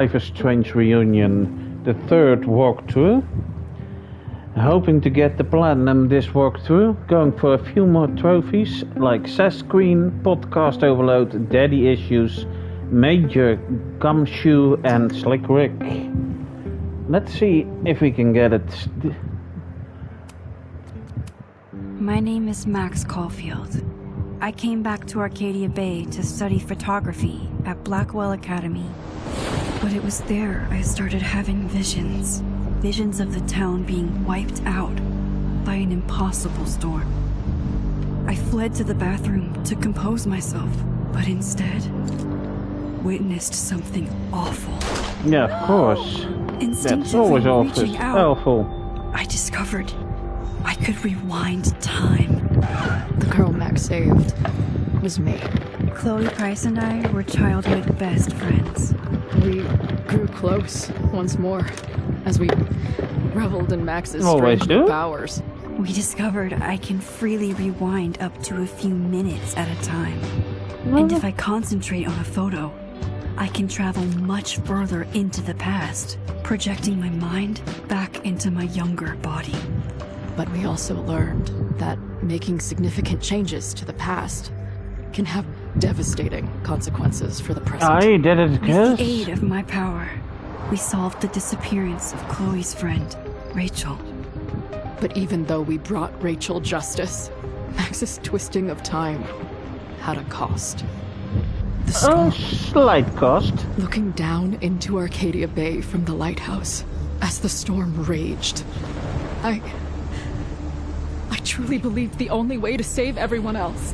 Life is Strange Reunion, the third walkthrough. Hoping to get the platinum this walkthrough, going for a few more trophies like Sass Screen, Podcast Overload, Daddy Issues, Major Gumshoe and Slick Rick. Let's see if we can get it. My name is Max Caulfield. I came back to Arcadia Bay to study photography at Blackwell Academy. But it was there I started having visions. Visions of the town being wiped out by an impossible storm. I fled to the bathroom to compose myself, but instead witnessed something awful. Yeah, of course. That's always awful. I discovered I could rewind time. The girl Max saved was me. Chloe Price and I were childhood best friends. We grew close once more as we reveled in Max's strange powers. We discovered I can freely rewind up to a few minutes at a time. And if I concentrate on a photo, I can travel much further into the past, projecting my mind back into my younger body. But we also learned that making significant changes to the past can have devastating consequences for the present. I did it, With the aid of my power, we solved the disappearance of Chloe's friend, Rachel. But even though we brought Rachel justice, Max's twisting of time had a cost. The storm. Slight cost. Looking down into Arcadia Bay from the lighthouse as the storm raged, I truly believed the only way to save everyone else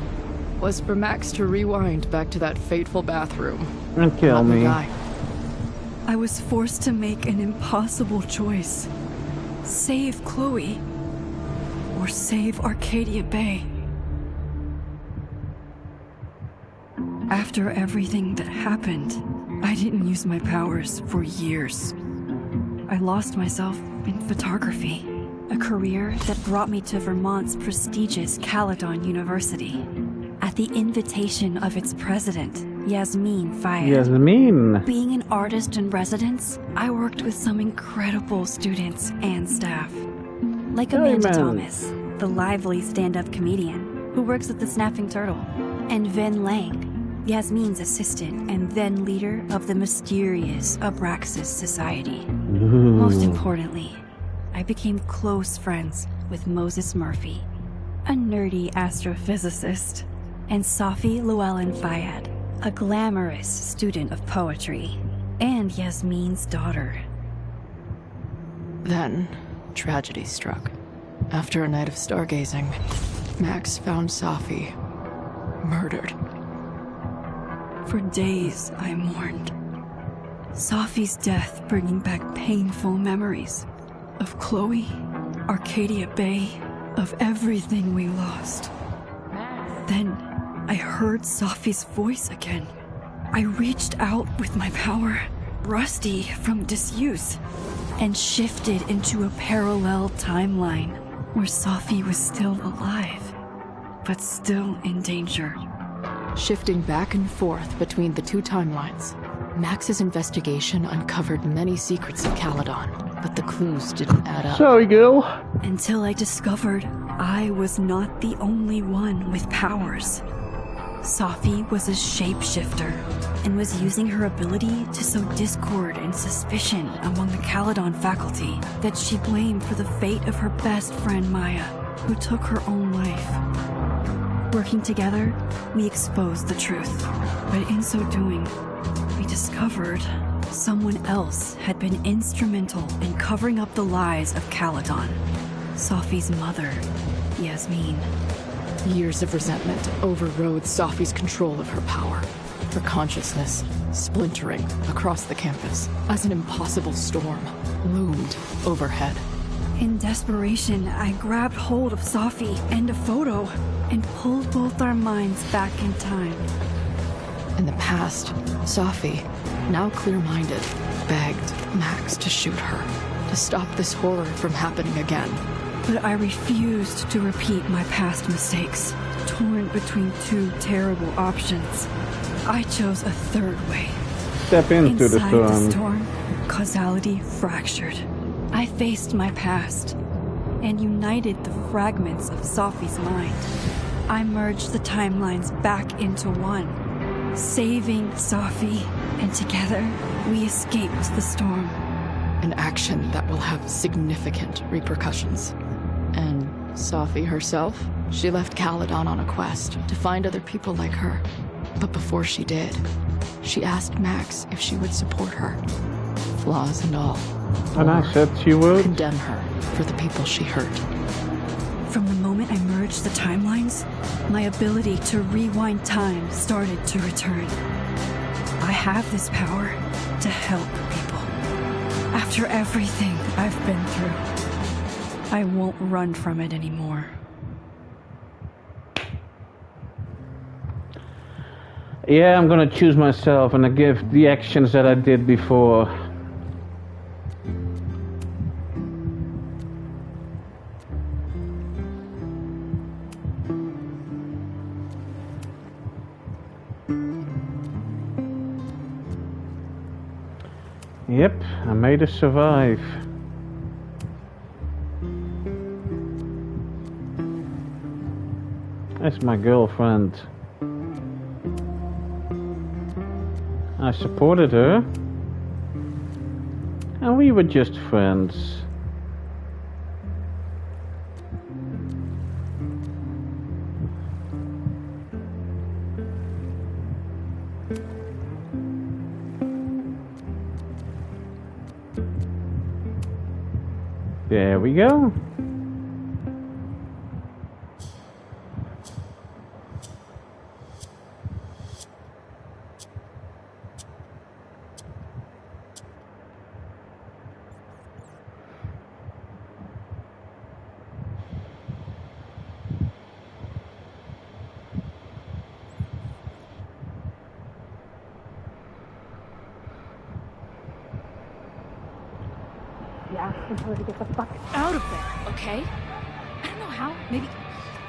was for Max to rewind back to that fateful bathroom. And kill me. I was forced to make an impossible choice. Save Chloe, or save Arcadia Bay. After everything that happened, I didn't use my powers for years. I lost myself in photography, a career that brought me to Vermont's prestigious Caledon University. At the invitation of its president, Yasmin Fayyad. Yasmin! Being an artist in residence, I worked with some incredible students and staff. Like Amanda Thomas, the lively stand-up comedian who works at the Snapping Turtle, and Vin Lang, Yasmin's assistant and then leader of the mysterious Abraxas Society. Most importantly, I became close friends with Moses Murphy, a nerdy astrophysicist, and Safi Llewellyn Fayyad, a glamorous student of poetry, and Yasmin's daughter. Then, tragedy struck. After a night of stargazing, Max found Safi murdered. For days, I mourned. Safi's death bringing back painful memories of Chloe, Arcadia Bay, of everything we lost. Then, I heard Safi's voice again. I reached out with my power, rusty from disuse, and shifted into a parallel timeline where Safi was still alive, but still in danger. Shifting back and forth between the two timelines, Max's investigation uncovered many secrets of Caledon, but the clues didn't add up. Sorry, girl. Until I discovered I was not the only one with powers. Safi was a shapeshifter and was using her ability to sow discord and suspicion among the Caledon faculty that she blamed for the fate of her best friend Maya, who took her own life. Working together, we exposed the truth, but in so doing, we discovered someone else had been instrumental in covering up the lies of Caledon. Safi's mother, Yasmin. Years of resentment overrode Safi's control of her power, her consciousness splintering across the campus as an impossible storm loomed overhead. In desperation, I grabbed hold of Safi and a photo and pulled both our minds back in time. In the past, Safi, now clear-minded, begged Max to shoot her, to stop this horror from happening again. But I refused to repeat my past mistakes, torn between two terrible options. I chose a third way. step into the Inside storm. the storm, causality fractured. I faced my past and united the fragments of Sophie's mind. I merged the timelines back into one, saving Sophie, and together we escaped the storm. An action that will have significant repercussions. And Sophie herself? She left Caledon on a quest to find other people like her. But before she did, she asked Max if she would support her. Flaws and all. And I said she would. Condemn her for the people she hurt. From the moment I merged the timelines, my ability to rewind time started to return. I have this power to help people. After everything I've been through, I won't run from it anymore. Yeah, I'm gonna choose myself and I give the actions that I did before. Yep, I made her survive. That's my girlfriend. I supported her. And we were just friends. There we go. Tell her to get the fuck out of there, okay? I don't know how. Maybe...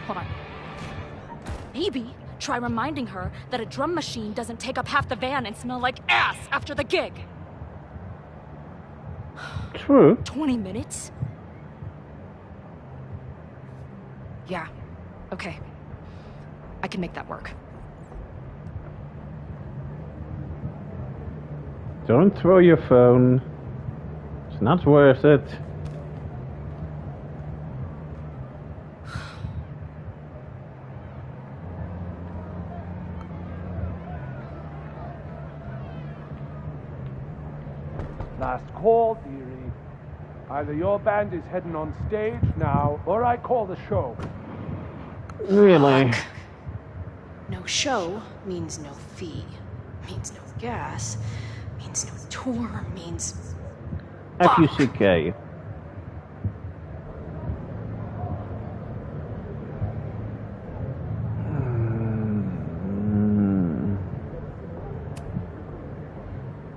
Hold on. Maybe try reminding her that a drum machine doesn't take up half the van and smell like ass after the gig. True. 20 minutes? Yeah. Okay. I can make that work. Don't throw your phone. It's not worth it. Last call, dearie. Either your band is heading on stage now, or I call the show. Really? No show means no fee, means no gas, means no tour, means... FUCK.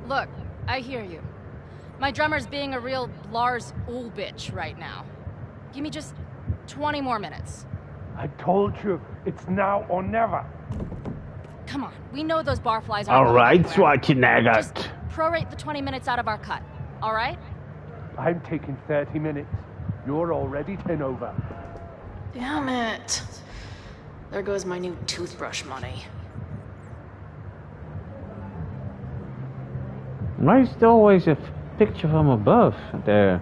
Look, I hear you. My drummer's being a real Lars Ulrich right now. Give me just 20 more minutes. I told you, it's now or never. Come on, we know those barflies aren't All right, going anywhere. Schwarzenegger. Just prorate the 20 minutes out of our cut, all right? I'm taking 30 minutes. You're already 10 over. Damn it. There goes my new toothbrush money. Why is there always a picture from above there?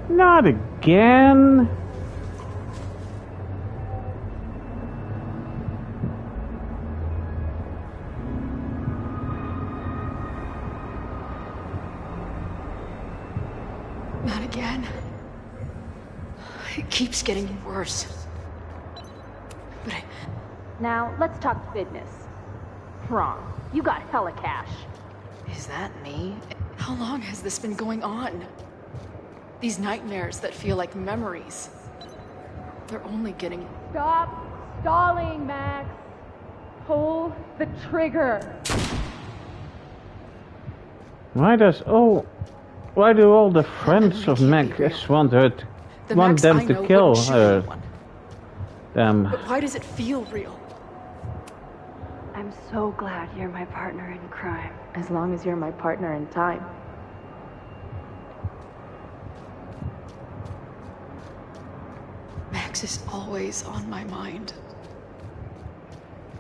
Not again. Not again. It keeps getting worse. But Now, let's talk business. Wrong. You got hella cash. Is that me? How long has this been going on? These nightmares that feel like memories. They're only getting... Stop stalling, Max. Pull the trigger. Why do all the friends of Max want them to kill her? Damn. But why does it feel real? I'm so glad you're my partner in crime. As long as you're my partner in time. Max is always on my mind.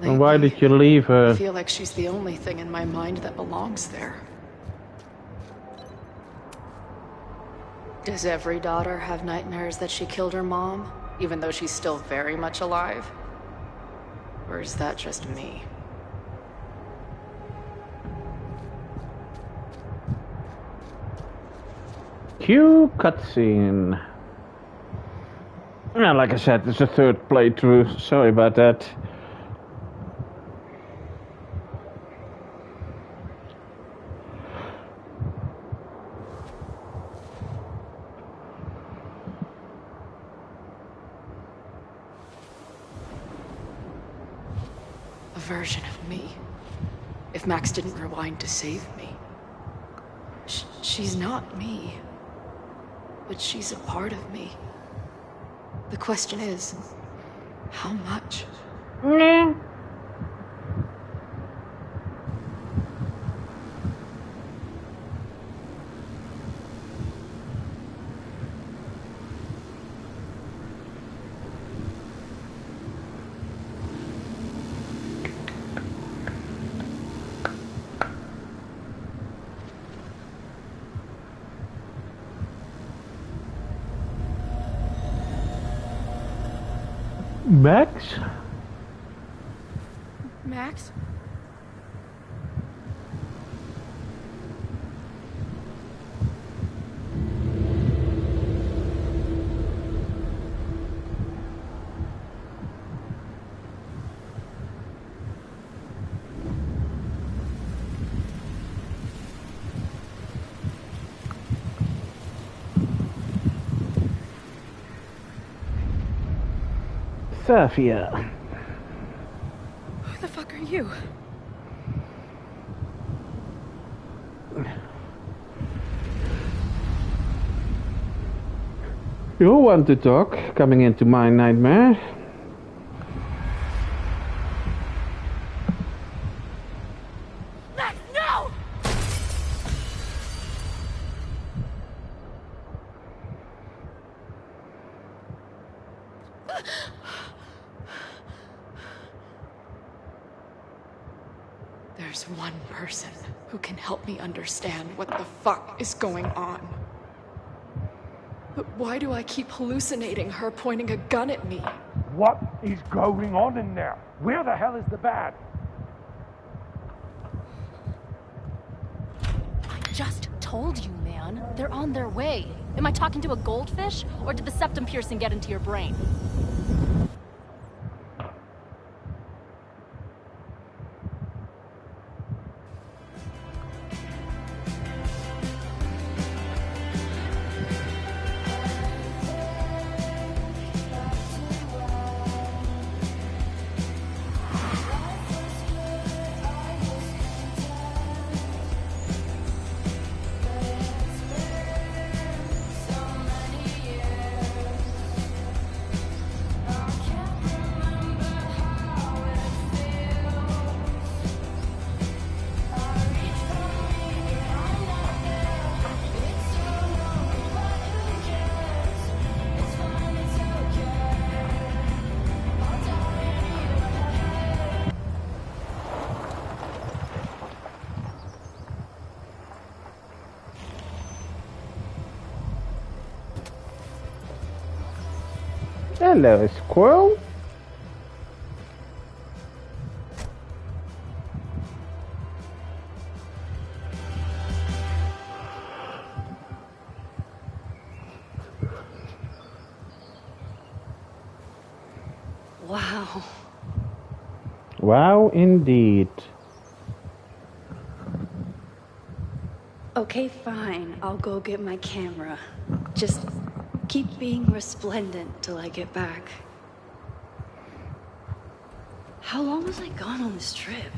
And why did you leave her? I feel like she's the only thing in my mind that belongs there. Does every daughter have nightmares that she killed her mom, even though she's still very much alive? Or is that just me? Cue cutscene. Yeah, like I said, it's the third playthrough. Sorry about that. A version of me. If Max didn't rewind to save me. She's not me. But she's a part of me. The question is, how much? Max? Max? Safia. Who the fuck are you? You want to talk, coming into my nightmare? Max, no! There's one person who can help me understand what the fuck is going on. But why do I keep hallucinating her pointing a gun at me? What is going on in there? Where the hell is the bat? I just told you, man. They're on their way. Am I talking to a goldfish, or did the septum piercing get into your brain? Hello, squirrel. Wow. Wow, indeed. Okay, fine. I'll go get my camera. Just keep being resplendent till I get back. How long was I gone on this trip?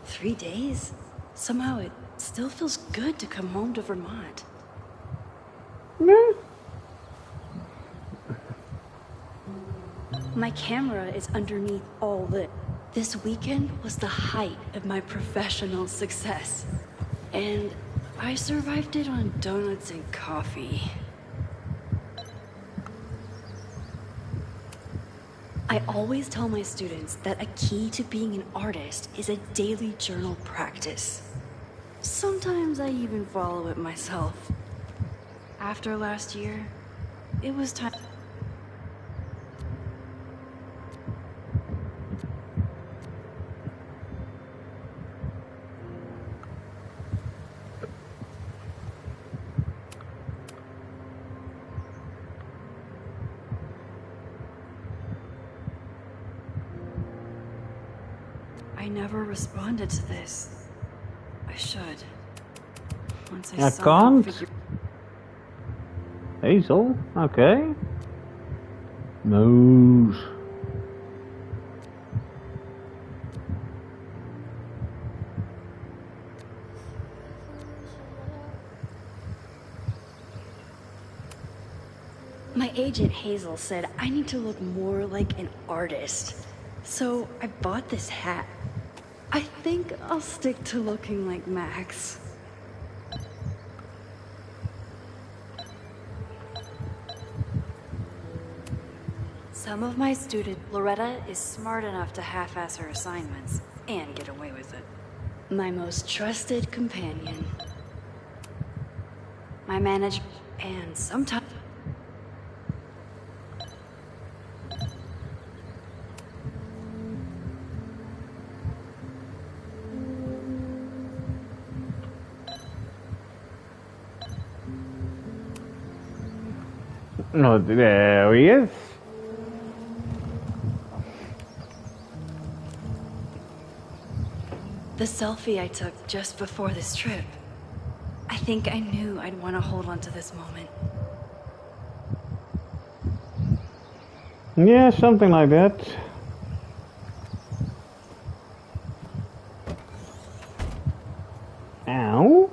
3 days? Somehow it still feels good to come home to Vermont. Yeah. My camera is underneath all this. This weekend was the height of my professional success. And I survived it on donuts and coffee. I always tell my students that a key to being an artist is a daily journal practice. Sometimes I even follow it myself. After last year, it was time. I never responded to this. I should. Once I can't. Hazel, okay. Moose. My agent Hazel said I need to look more like an artist. So I bought this hat. I think I'll stick to looking like Max. Some of my students, Loretta is smart enough to half-ass her assignments and get away with it. My most trusted companion. My manager, and sometimes... Oh, there he is. The selfie I took just before this trip. I think I knew I'd want to hold on to this moment. Yeah, something like that. Ow.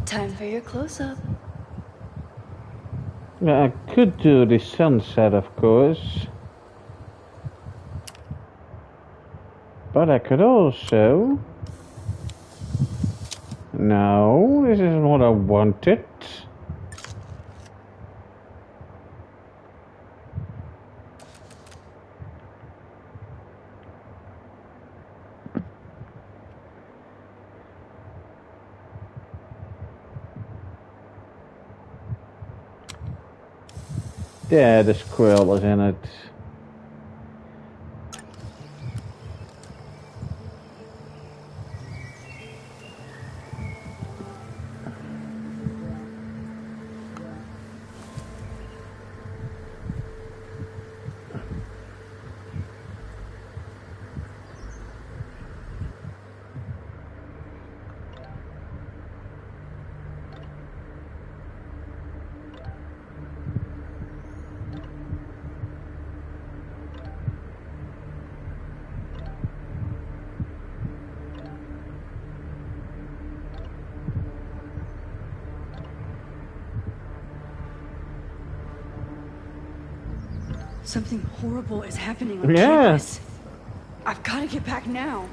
Time for your close-up. Yeah, I could do the sunset, of course. But I could also... No, this isn't what I wanted. Yeah, the squirrel is in it. Something horrible is happening on Yeah. campus. I've got to get back now.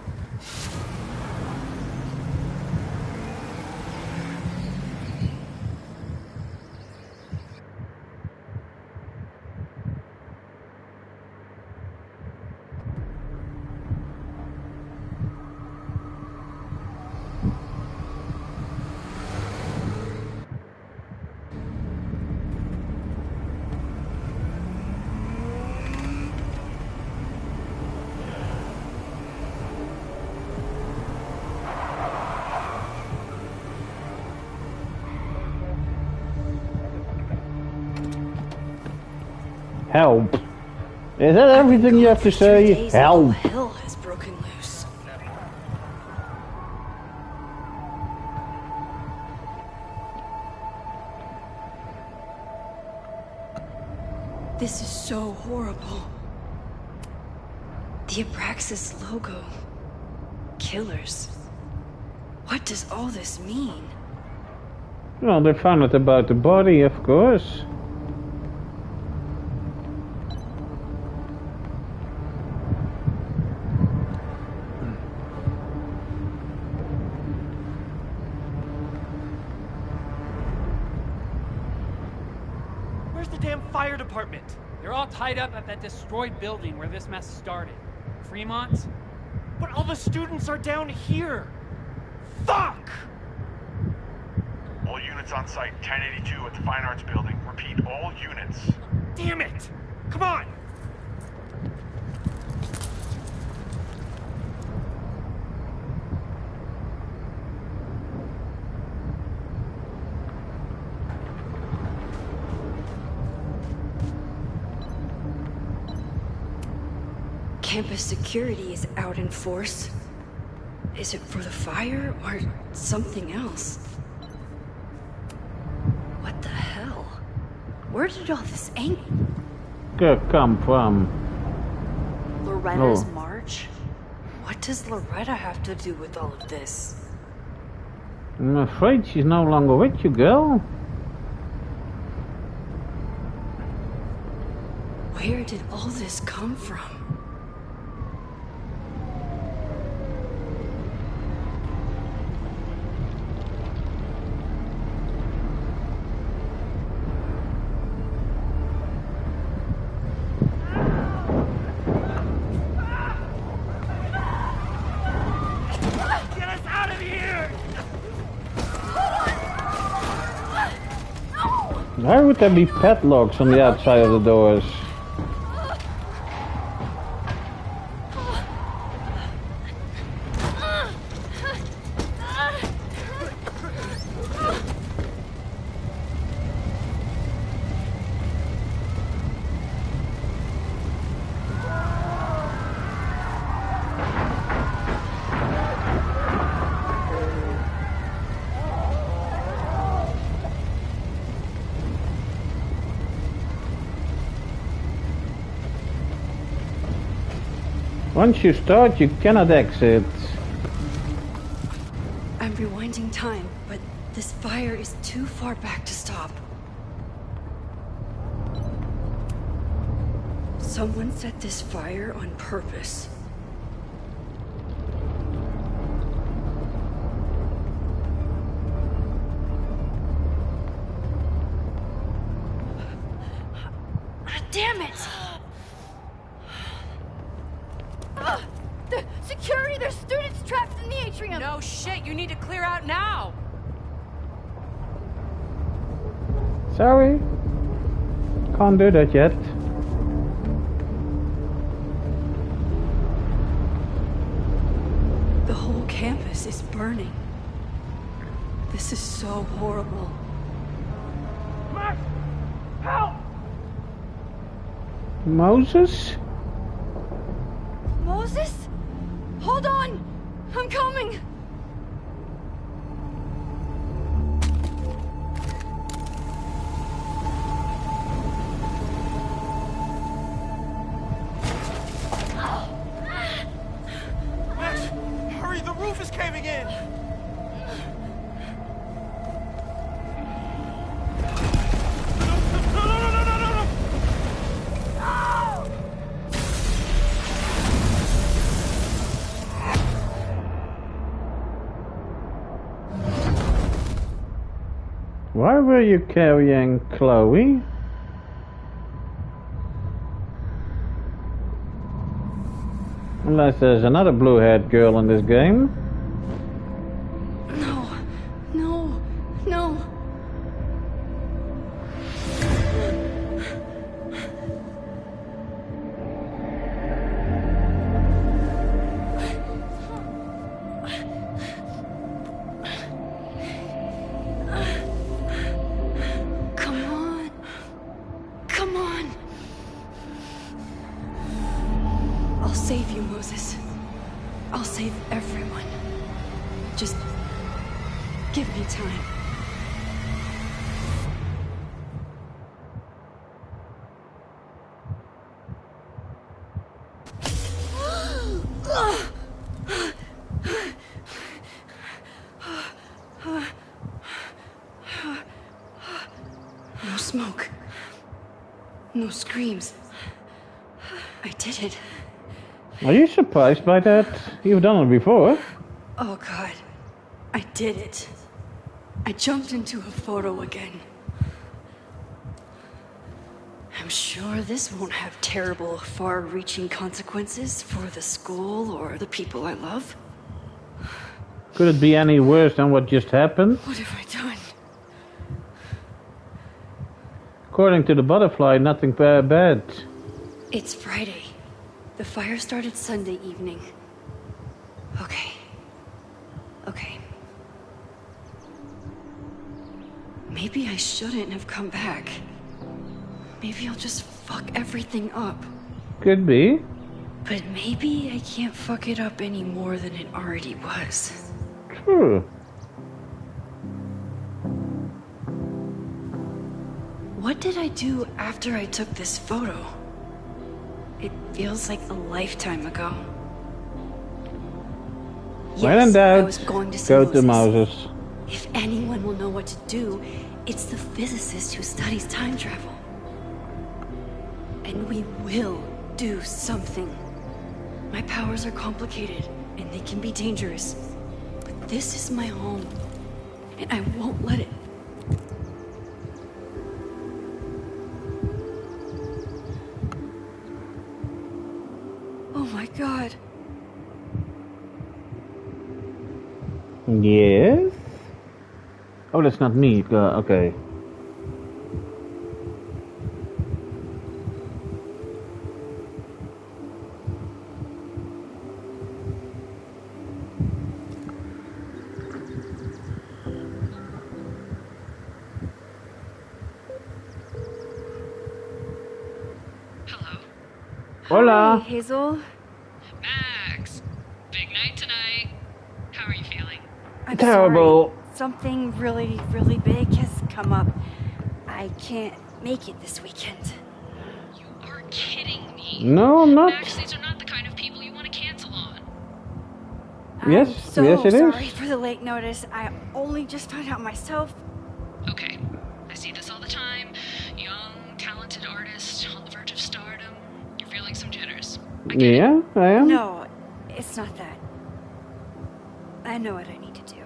Help. Is that everything you have to say? All Hell. hell has broken loose. This is so horrible. The Abraxas logo. Killers. What does all this mean? Well, they found out about the body, of course. Where's the damn fire department? They're all tied up at that destroyed building where this mess started. Fremont? But all the students are down here! Fuck! All units on site, 1082 at the Fine Arts Building. Repeat, all units. Damn it! Come on! Campus security is out in force. Is it for the fire or something else? What the hell? Where did all this Come from? Loretta's Oh. march? What does Loretta have to do with all of this? I'm afraid she's no longer with you, girl. Where did all this come from? Get us out of here! Why would there be padlocks on the outside of the doors? Once you start, you cannot exit. I'm rewinding time, but this fire is too far back to stop. Someone set this fire on purpose. Damn it! The security! There's students trapped in the atrium! No shit, you need to clear out now! Sorry. Can't do that yet. The whole campus is burning. This is so horrible. Max! Help! Moses? Moses? Hold on! I'm coming! Max, hurry, the roof is caving in! No! Why were you carrying Chloe? Unless there's another blue-haired girl in this game. No, no, no. Come on. Come on. I'll save you, Moses. I'll save everyone. Just give me time. No smoke. No screams. I did it. Are you surprised by that? You've done it before. Oh God. I did it. I jumped into a photo again. I'm sure this won't have terrible, far-reaching consequences for the school or the people I love. Could it be any worse than what just happened? What have I done? According to the butterfly, nothing bad. It's Friday. The fire started Sunday evening. Okay. Maybe I shouldn't have come back. Maybe I'll just fuck everything up. Could be. But maybe I can't fuck it up any more than it already was. True. What did I do after I took this photo? It feels like a lifetime ago. When in doubt, I was going to see go to Moses. If anyone will know what to do, it's the physicist who studies time travel. And we will do something. My powers are complicated, and they can be dangerous. But this is my home, and I won't let it. Oh my God. Yes? Oh, that's not me. Okay. Hola. Hi, Hazel. Max, big night tonight. How are you feeling? I'm Terrible. sorry. Something really, really big has come up. I can't make it this weekend. You are kidding me. No, I'm not. Max, these are not the kind of people you want to cancel on. Yes, I'm so yes, it is. sorry for the late notice. I only just found out myself. Okay, I see this all the time. Young, talented artist on the verge of stardom. You're feeling some jitters. I get it. Yeah, I am. No, it's not that. I know what I need to do.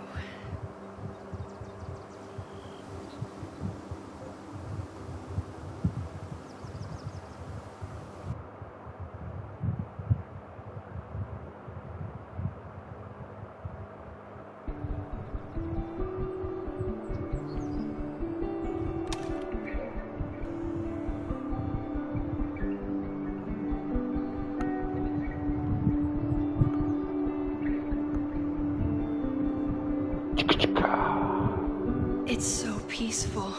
It's so peaceful.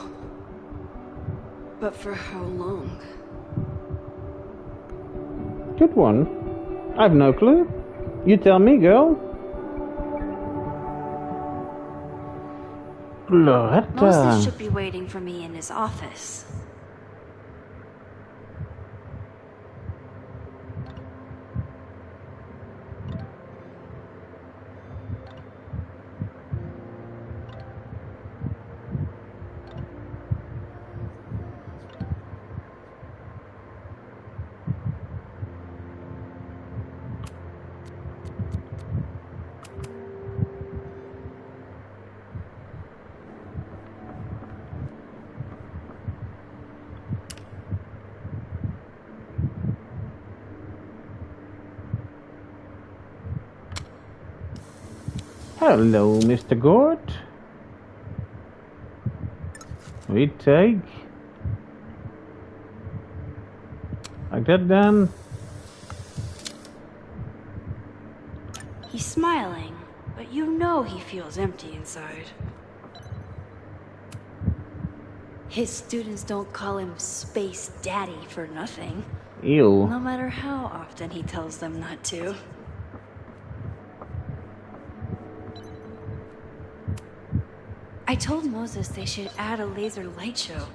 But for how long? Good one. I've no clue. You tell me, girl. Moses Loretta. should be waiting for me in his office. Hello, Mr. Gord. We take. Like that then. He's smiling, but you know he feels empty inside. His students don't call him Space Daddy for nothing. Ew. No matter how often he tells them not to. I told Moses they should add a laser light show.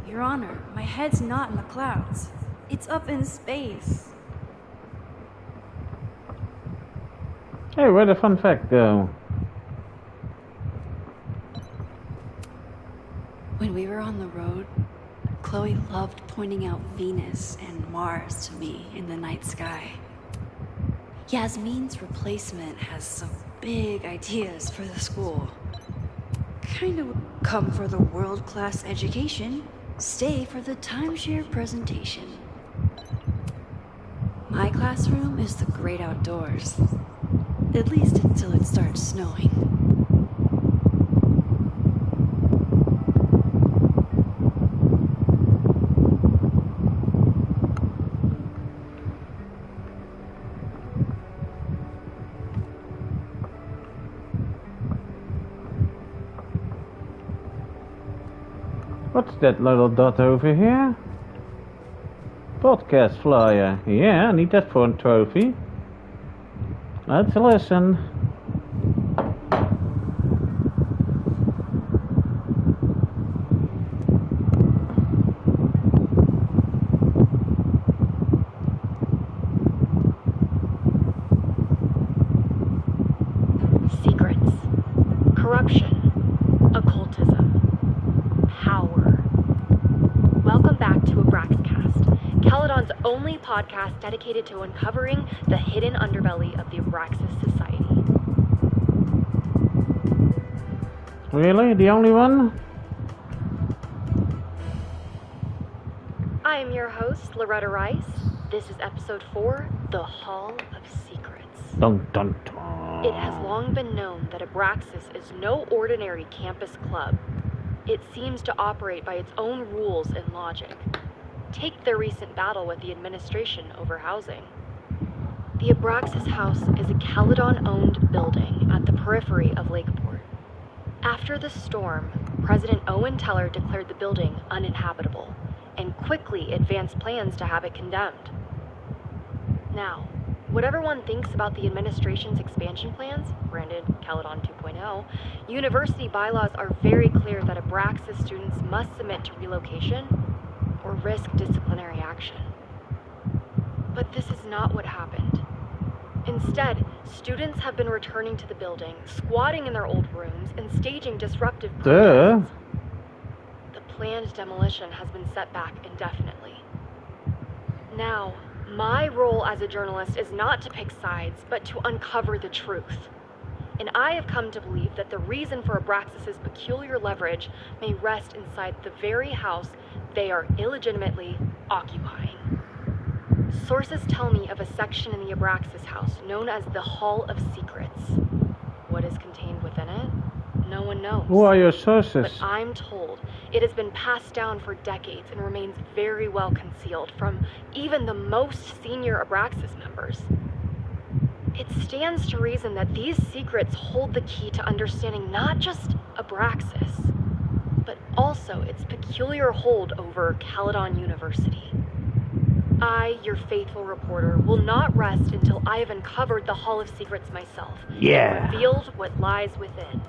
Your Honor, my head's not in the clouds. It's up in space. Hey, where'd the fun fact go? When we were on the road, Chloe loved pointing out Venus and Mars to me in the night sky. Yasmin's replacement has some big ideas for the school. Kind of come for the world-class education, stay for the timeshare presentation. My classroom is the great outdoors. At least until it starts snowing. What's that little dot over here? Podcast flyer. Yeah, I need that for a trophy. Let's listen. Secrets. Corruption. Occultism. Power. Welcome back to Abraxcast, Caledon's only podcast dedicated to uncovering the hidden underbelly of the Abraxas Society. Really? The only one? I am your host, Loretta Rice. This is episode 4, The Hall of Secrets. Dun dun dun. It has long been known that Abraxas is no ordinary campus club. It seems to operate by its own rules and logic. Take their recent battle with the administration over housing. The Abraxas House is a Caledon-owned building at the periphery of Lakeport. After the storm, President Owen Teller declared the building uninhabitable and quickly advanced plans to have it condemned. Now, whatever one thinks about the administration's expansion plans, branded Caledon 2.0, university bylaws are very clear that Abraxas students must submit to relocation or risk disciplinary action. But this is not what happened. Instead, students have been returning to the building, squatting in their old rooms, and staging disruptive protests. The planned demolition has been set back indefinitely. Now, my role as a journalist is not to pick sides, but to uncover the truth. And I have come to believe that the reason for Abraxas' peculiar leverage may rest inside the very house they are illegitimately occupying. Sources tell me of a section in the Abraxas house known as the Hall of Secrets. What is contained within it? No one knows. Who are your sources? But I'm told it has been passed down for decades and remains very well concealed from even the most senior Abraxas members. It stands to reason that these secrets hold the key to understanding not just Abraxas, but also its peculiar hold over Caledon University. I, your faithful reporter, will not rest until I have uncovered the Hall of Secrets myself. Yeah. And revealed what lies within.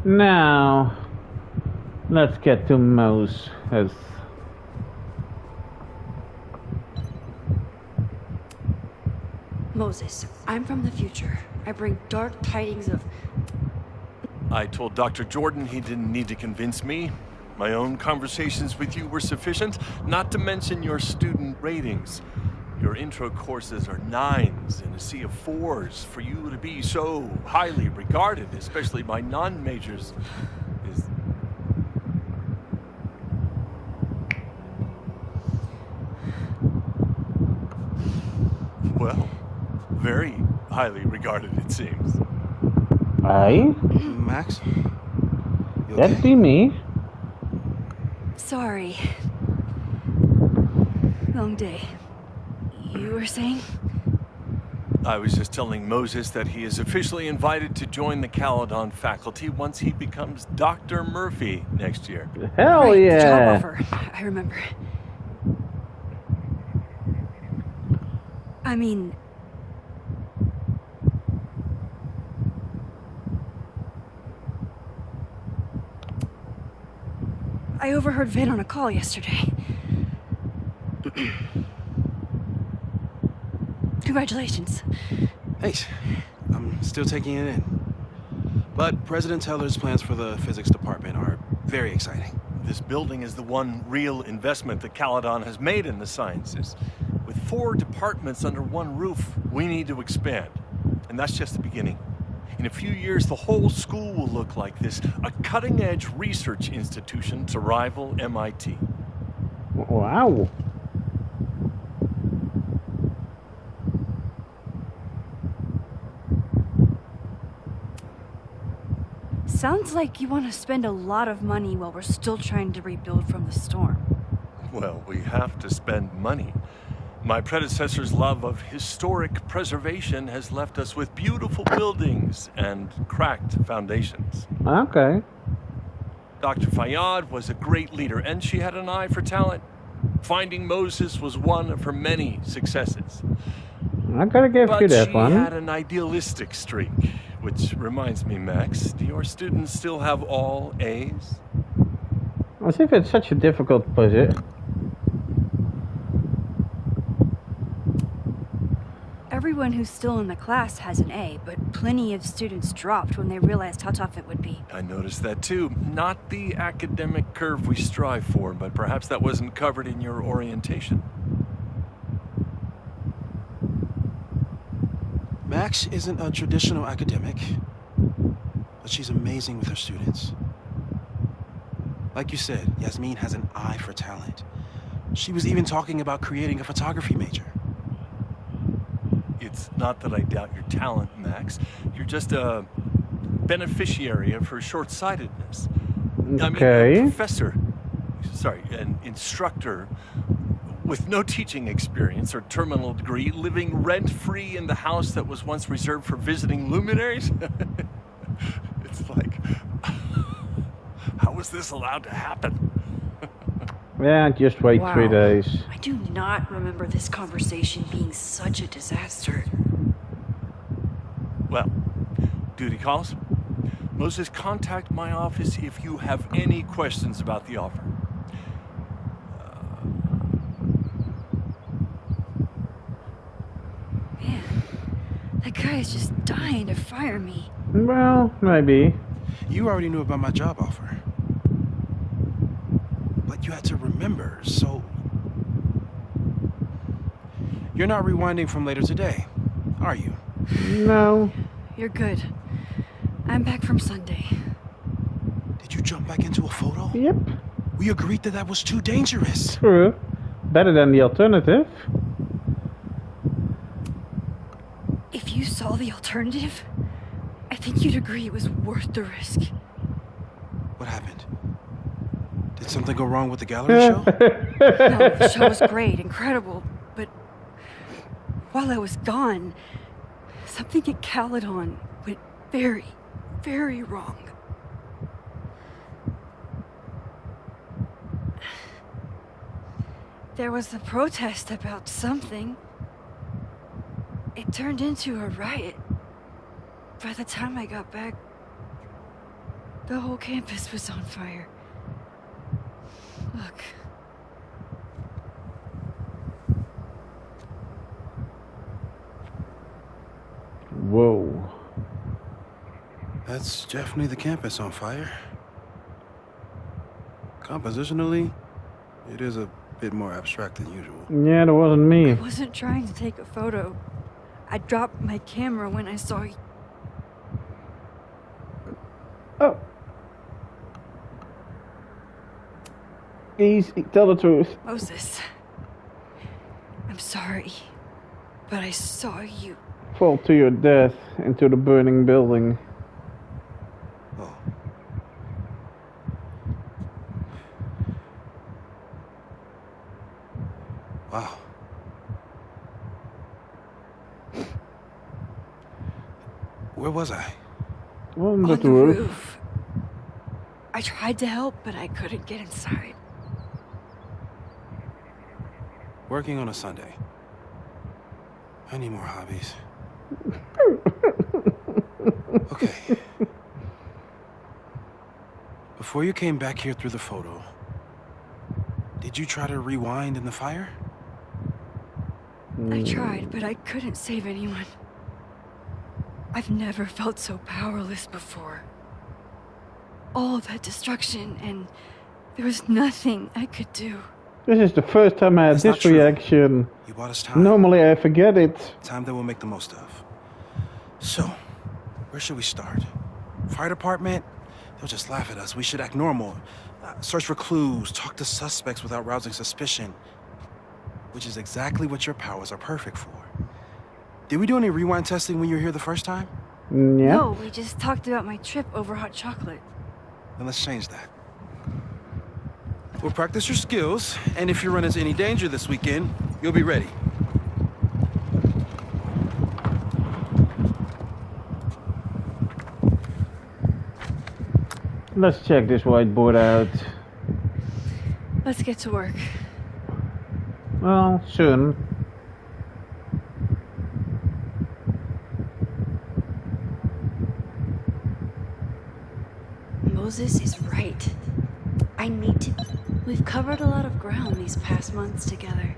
Now, let's get to Moses. Moses, I'm from the future. I bring dark tidings of... I told Dr. Jordan he didn't need to convince me. My own conversations with you were sufficient, not to mention your student ratings. Your intro courses are 9s in a sea of 4s. For you to be so highly regarded, especially by non-majors, is... Well, very highly regarded, it seems. Aye? Max? You That'd okay? be me. Sorry. Long day. You were saying? I was just telling Moses that he is officially invited to join the Caledon faculty once he becomes Dr. Murphy next year. Hell Right, yeah! the job offer. I remember. I mean... I overheard Vin on a call yesterday. Congratulations. Thanks. I'm still taking it in. But President Teller's plans for the physics department are very exciting. This building is the one real investment that Caledon has made in the sciences. With 4 departments under one roof, we need to expand. And that's just the beginning. In a few years, the whole school will look like this, a cutting-edge research institution to rival MIT. Wow. Sounds like you want to spend a lot of money while we're still trying to rebuild from the storm. Well, we have to spend money. My predecessor's love of historic preservation has left us with beautiful buildings and cracked foundations. Okay. Dr. Fayyad was a great leader, and she had an eye for talent. Finding Moses was one of her many successes. I gotta give you that one. But she had an idealistic streak, which reminds me, Max, do your students still have all A's? As if it's such a difficult position. Everyone who's still in the class has an A, but plenty of students dropped when they realized how tough it would be. I noticed that too. Not the academic curve we strive for, but perhaps that wasn't covered in your orientation. Max isn't a traditional academic, but she's amazing with her students. Like you said, Yasmin has an eye for talent. She was even talking about creating a photography major. It's not that I doubt your talent, Max. You're just a beneficiary of her short-sightedness. Okay. I mean, an instructor with no teaching experience or terminal degree, living rent-free in the house that was once reserved for visiting luminaries? It's like, how was this allowed to happen? Yeah, just wait 3 days. I do not remember this conversation being such a disaster. Well, duty calls. Moses, contact my office if you have any questions about the offer. Man, that guy is just dying to fire me. Well, maybe. You already knew about my job offer. But you had to remember, so... You're not rewinding from later today, are you? No. You're good. I'm back from Sunday. Did you jump back into a photo? Yep. We agreed that was too dangerous. True. Better than the alternative. If you saw the alternative, I think you'd agree it was worth the risk. What happened? Did something go wrong with the gallery show? No, the show was great, incredible, but while I was gone, something at Caledon went very, very wrong. There was a protest about something. It turned into a riot. By the time I got back, the whole campus was on fire. Look. Whoa. That's definitely the campus on fire. Compositionally, it is a bit more abstract than usual. Yeah, that wasn't me. I wasn't trying to take a photo. I dropped my camera when I saw you. Oh. Easy, tell the truth. Moses. I'm sorry, but I saw you. Fall to your death into the burning building. Oh. Wow. Where was I? On the roof. roof. I tried to help, but I couldn't get inside. Working on a Sunday. I need more hobbies. Okay. Before you came back here through the photo, did you try to rewind in the fire? I tried, but I couldn't save anyone. I've never felt so powerless before. All that destruction, and there was nothing I could do. This is the first time I had this reaction. You bought us time. Normally I forget it. Time that we'll make the most of. So, where should we start? Fire department? They'll just laugh at us. We should act normal. Search for clues, talk to suspects without rousing suspicion. Which is exactly what your powers are perfect for. Did we do any rewind testing when you were here the first time? Yeah. No, we just talked about my trip over hot chocolate. Then let's change that. We'll practice your skills, and if you run into any danger this weekend, you'll be ready. Let's check this whiteboard out. Let's get to work. Well, soon. Moses is right. I need to... We've covered a lot of ground these past months together.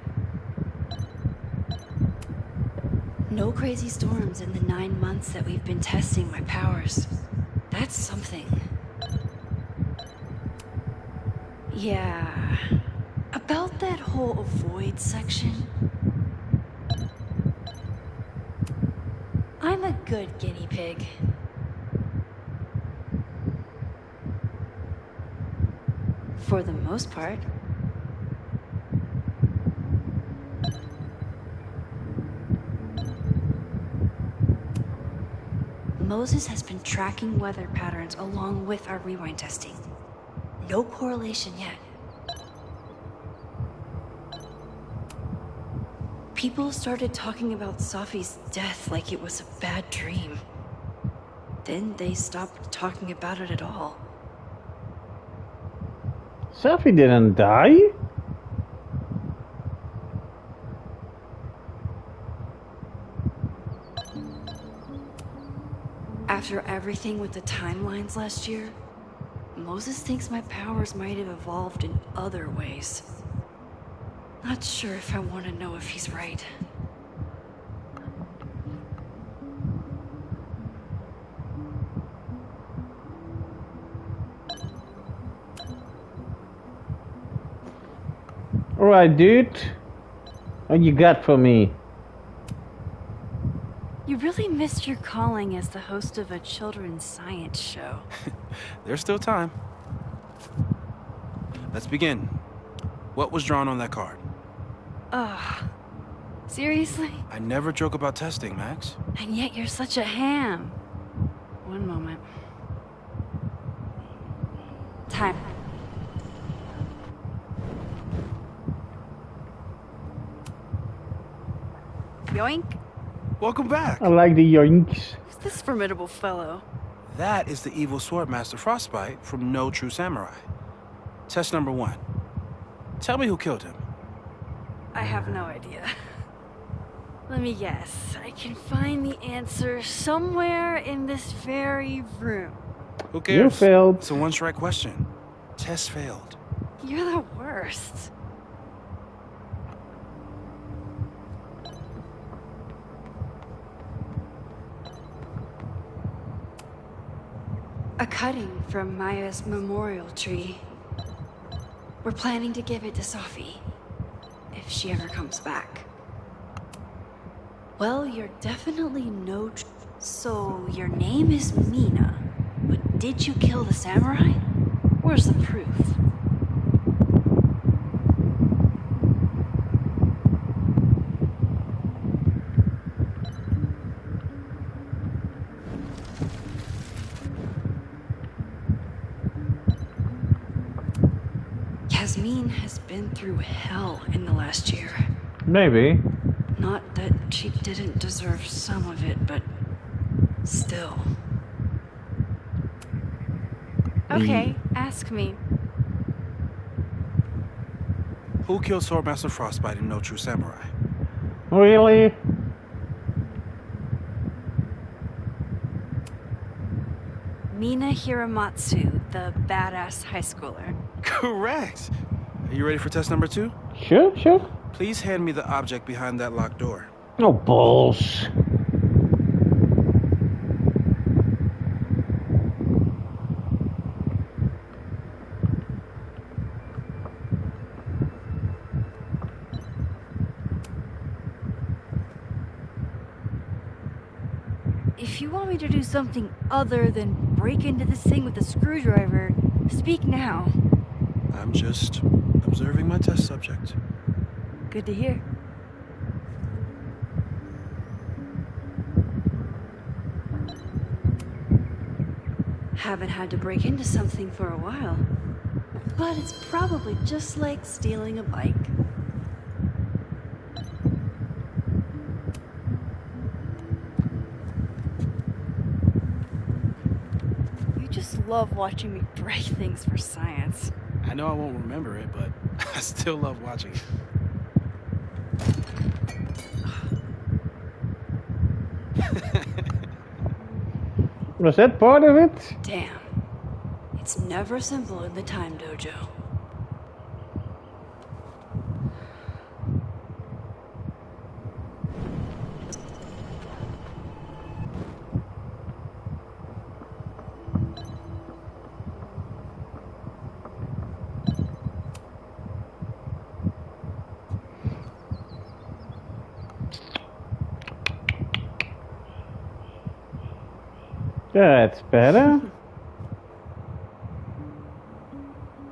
No crazy storms in the 9 months that we've been testing my powers. That's something. Yeah... About that whole avoid section... I'm a good guinea pig. For the most part. Moses has been tracking weather patterns along with our rewind testing. No correlation yet. People started talking about Safi's death like it was a bad dream. Then they stopped talking about it at all. Safi didn't die? After everything with the timelines last year, Moses thinks my powers might have evolved in other ways. Not sure if I want to know if he's right. Alright, dude. What you got for me? You really missed your calling as the host of a children's science show. There's still time. Let's begin. What was drawn on that card? Ugh. Seriously? I never joke about testing, Max. And yet you're such a ham. One moment. Time. Yoink. Welcome back. I like the yoinks. Who's this formidable fellow? That is the evil sword master Frostbite from No True Samurai. Test number 1. Tell me who killed him. I have no idea. Let me guess. I can find the answer somewhere in this very room. Who cares? You failed. It's a one-strike question. Test failed. You're the worst. A cutting from Maya's memorial tree. We're planning to give it to Safi. if she ever comes back. Well, you're definitely no... So, your name is Mina, but did you kill the samurai? Where's the proof? Yasmin has been through hell in the last year. Maybe. Not that she didn't deserve some of it, but still. Okay, ask me. Who killed Swordmaster Frostbite in No True Samurai? Really? Mina Hiramatsu, the badass high schooler. Correct! Are you ready for test number 2? Sure, sure. Please hand me the object behind that locked door. Oh, balls. If you want me to do something other than break into this thing with a screwdriver, speak now. I'm just observing my test subject. Good to hear. Haven't had to break into something for a while. But it's probably just like stealing a bike. You just love watching me break things for science. I know I won't remember it, but I still love watching it. Was that part of it? Damn. It's never simple in the Time Dojo. That's better.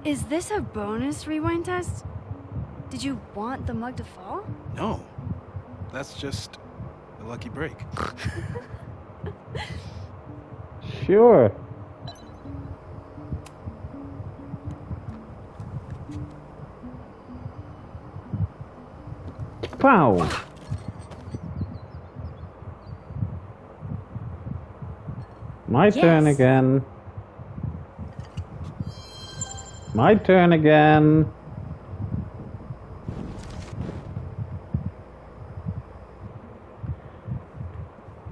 Is this a bonus rewind test? Did you want the mug to fall? No. That's just a lucky break. Sure. Pow. My turn again. My turn again.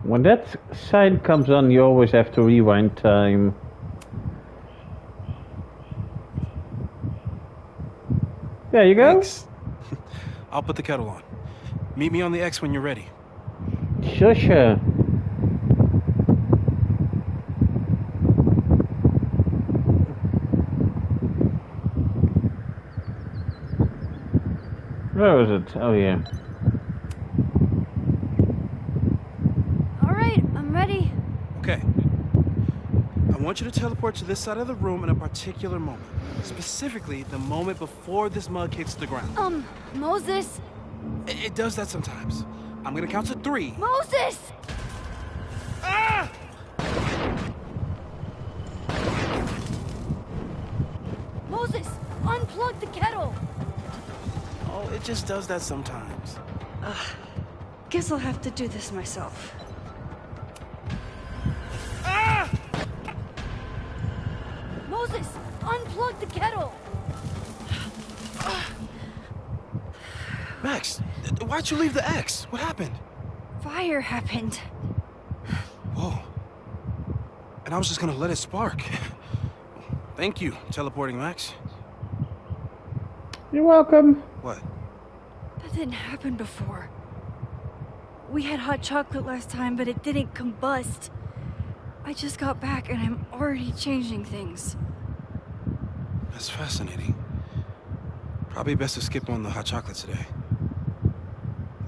When that sign comes on, you always have to rewind time. There you go. Thanks. I'll put the kettle on. Meet me on the X when you're ready. Sure, sure. Where is it? Oh, yeah. All right, I'm ready. Okay. I want you to teleport to this side of the room in a particular moment. Specifically, the moment before this mug hits the ground. Moses! It does that sometimes. I'm gonna count to 3. Moses! Ah! Moses, unplug the kettle! Oh, it just does that sometimes. Guess I'll have to do this myself. Ah! Moses, unplug the kettle! Max, why'd you leave the X? What happened? Fire happened. Whoa. And I was just gonna let it spark. Thank you, teleporting Max. You're welcome. What? That didn't happen before. We had hot chocolate last time, but it didn't combust. I just got back and I'm already changing things. That's fascinating. Probably best to skip on the hot chocolate today.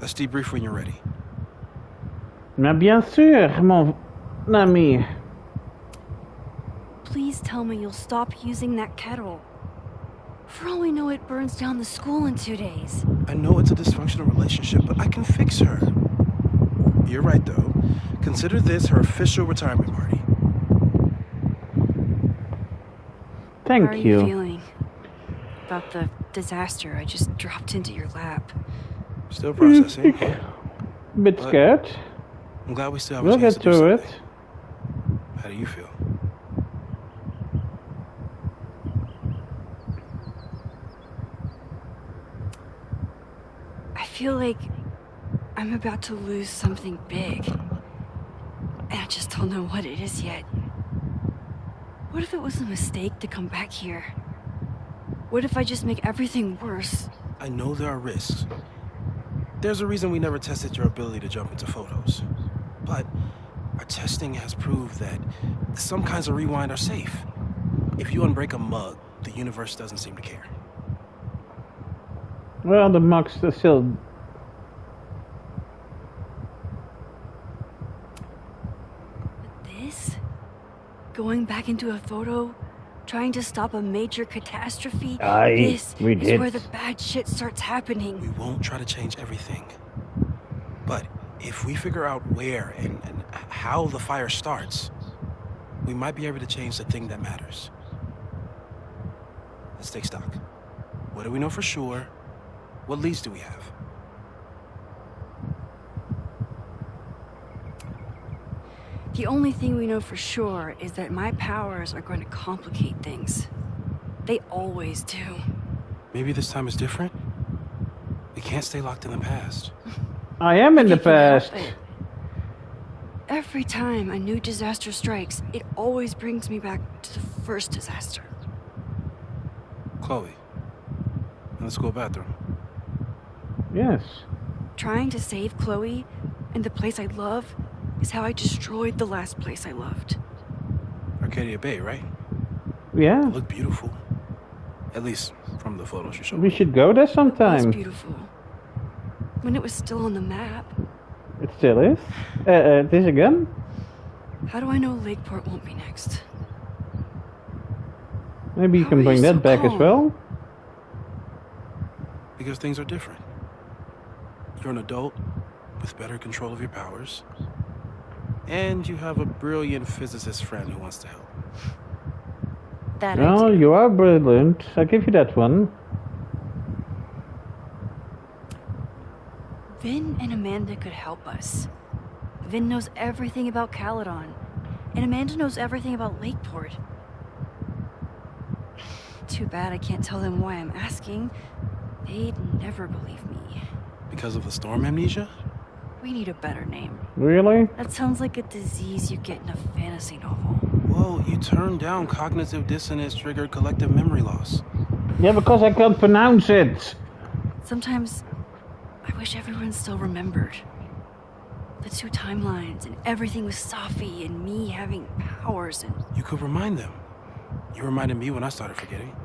Let's debrief when you're ready. Mais bien sûr, mon ami. Please tell me you'll stop using that kettle. For all we know, it burns down the school in 2 days. I know it's a dysfunctional relationship, but I can fix her. You're right, though. Consider this her official retirement party. Thank How are you feeling about the disaster I just dropped into your lap? Still processing. Bit scared. I'm glad we still have We'll a chance get to do through something. it. How do you feel? I feel like I'm about to lose something big. And I just don't know what it is yet. What if it was a mistake to come back here? What if I just make everything worse? I know there are risks. There's a reason we never tested your ability to jump into photos. But our testing has proved that some kinds of rewind are safe. If you unbreak a mug, the universe doesn't seem to care. Well, the mug's still... This? Going back into a photo? Trying to stop a major catastrophe? This is where the bad shit starts happening. We won't try to change everything. But if we figure out where and how the fire starts, we might be able to change the thing that matters. Let's take stock. What do we know for sure? What leads do we have? The only thing we know for sure is that my powers are going to complicate things. They always do. Maybe this time is different? We can't stay locked in the past. I am in the past. Every time a new disaster strikes, it always brings me back to the first disaster. Chloe, let's go bathroom. Yes. Trying to save Chloe and the place I love is how I destroyed the last place I loved. Arcadia Bay, right? Yeah. It looked beautiful. At least from the photos you showed We me. should go there sometime. It was beautiful. When it was still on the map. It still is? This again? How do I know Lakeport won't be next? Maybe you How can are bring you that so back as calm? well? Because things are different. You're an adult with better control of your powers. And you have a brilliant physicist friend who wants to help. That Oh, I do. you are brilliant. I'll give you that one. Vin and Amanda could help us. Vin knows everything about Caledon, and Amanda knows everything about Lakeport. Too bad I can't tell them why I'm asking. They'd never believe me. Because of the storm amnesia? We need a better name. Really? That sounds like a disease you get in a fantasy novel. Well, you turned down cognitive dissonance triggered collective memory loss. Yeah, because I can't pronounce it. Sometimes I wish everyone still remembered. The two timelines and everything with Safi and me having powers and... You could remind them. You reminded me when I started forgetting.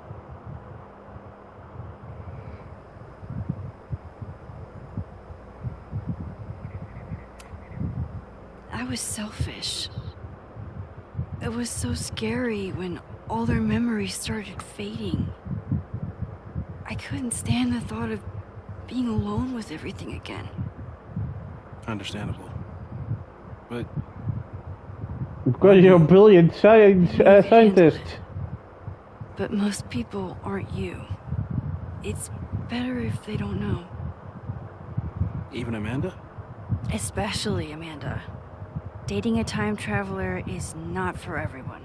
I was selfish. It was so scary when all their memories started fading. I couldn't stand the thought of being alone with everything again. Understandable. But Because you're a brilliant scientist. But most people aren't you. It's better if they don't know. even Amanda? Especially Amanda. Dating a time traveler is not for everyone.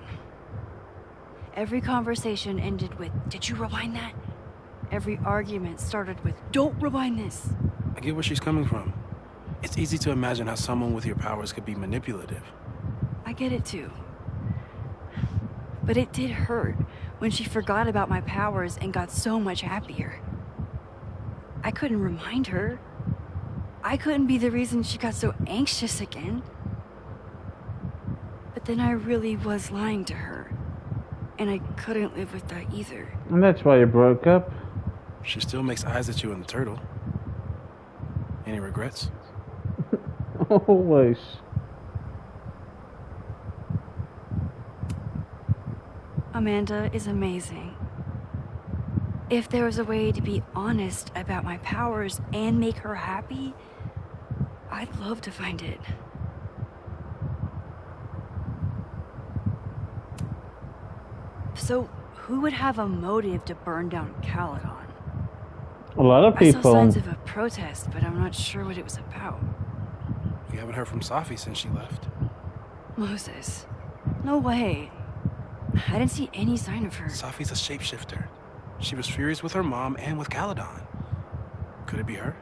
Every conversation ended with, "Did you rewind that?" Every argument started with, "Don't rewind this." I get where she's coming from. It's easy to imagine how someone with your powers could be manipulative. I get it too. But it did hurt when she forgot about my powers and got so much happier. I couldn't remind her. I couldn't be the reason she got so anxious again. But then I really was lying to her. And I couldn't live with that either. And that's why you broke up. She still makes eyes at you in the turtle. Any regrets? Always. Amanda is amazing. If there was a way to be honest about my powers and make her happy, I'd love to find it. So, who would have a motive to burn down Caledon? A lot of I saw people. signs of a protest, but I'm not sure what it was about. We haven't heard from Safi since she left. Moses. No way. I didn't see any sign of her. Safi's a shapeshifter. She was furious with her mom and with Caledon. Could it be her?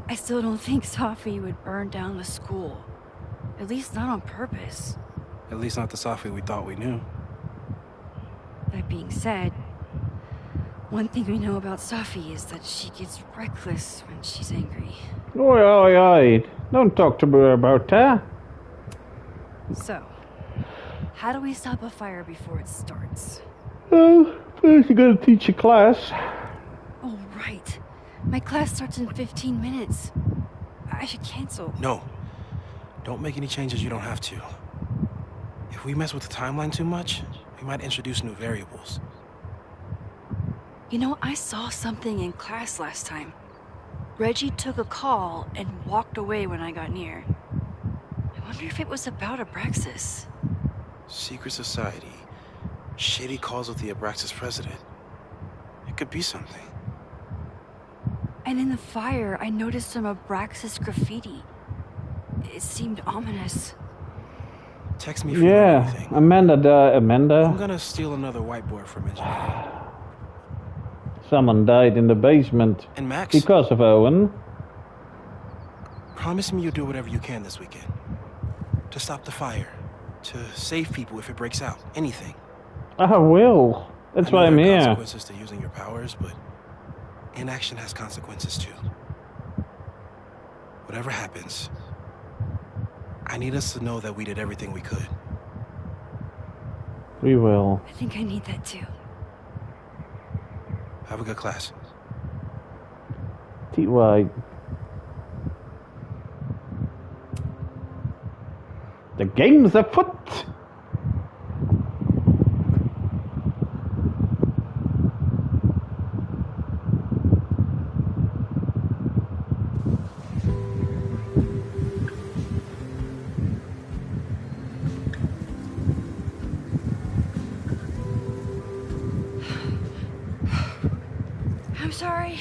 I still don't think Safi would burn down the school. At least not on purpose. At least not the Safi we thought we knew. That being said, one thing we know about Safi is that she gets reckless when she's angry. Oi, oi, oi. Don't talk to her about that. So, how do we stop a fire before it starts? Oh, first you gotta teach a class. Oh, right. My class starts in 15 minutes. I should cancel. No. Don't make any changes you don't have to. If we mess with the timeline too much, we might introduce new variables. You know, I saw something in class last time. Reggie took a call and walked away when I got near. I wonder if it was about Abraxas. Secret society. Shady calls with the Abraxas president. It could be something. And in the fire, I noticed some Abraxas graffiti. It seemed ominous. Text me if you know anything. Amanda. I'm gonna steal another whiteboard from engineering. Someone died in the basement. And Max? Because of Owen. Promise me you'll do whatever you can this weekend. To stop the fire. To save people if it breaks out. Anything. I will. That's why I'm there are here. consequences to using your powers, but inaction has consequences too. Whatever happens, I need us to know that we did everything we could. We will. I think I need that too. Have a good class. T.Y. The game's afoot! I'm sorry.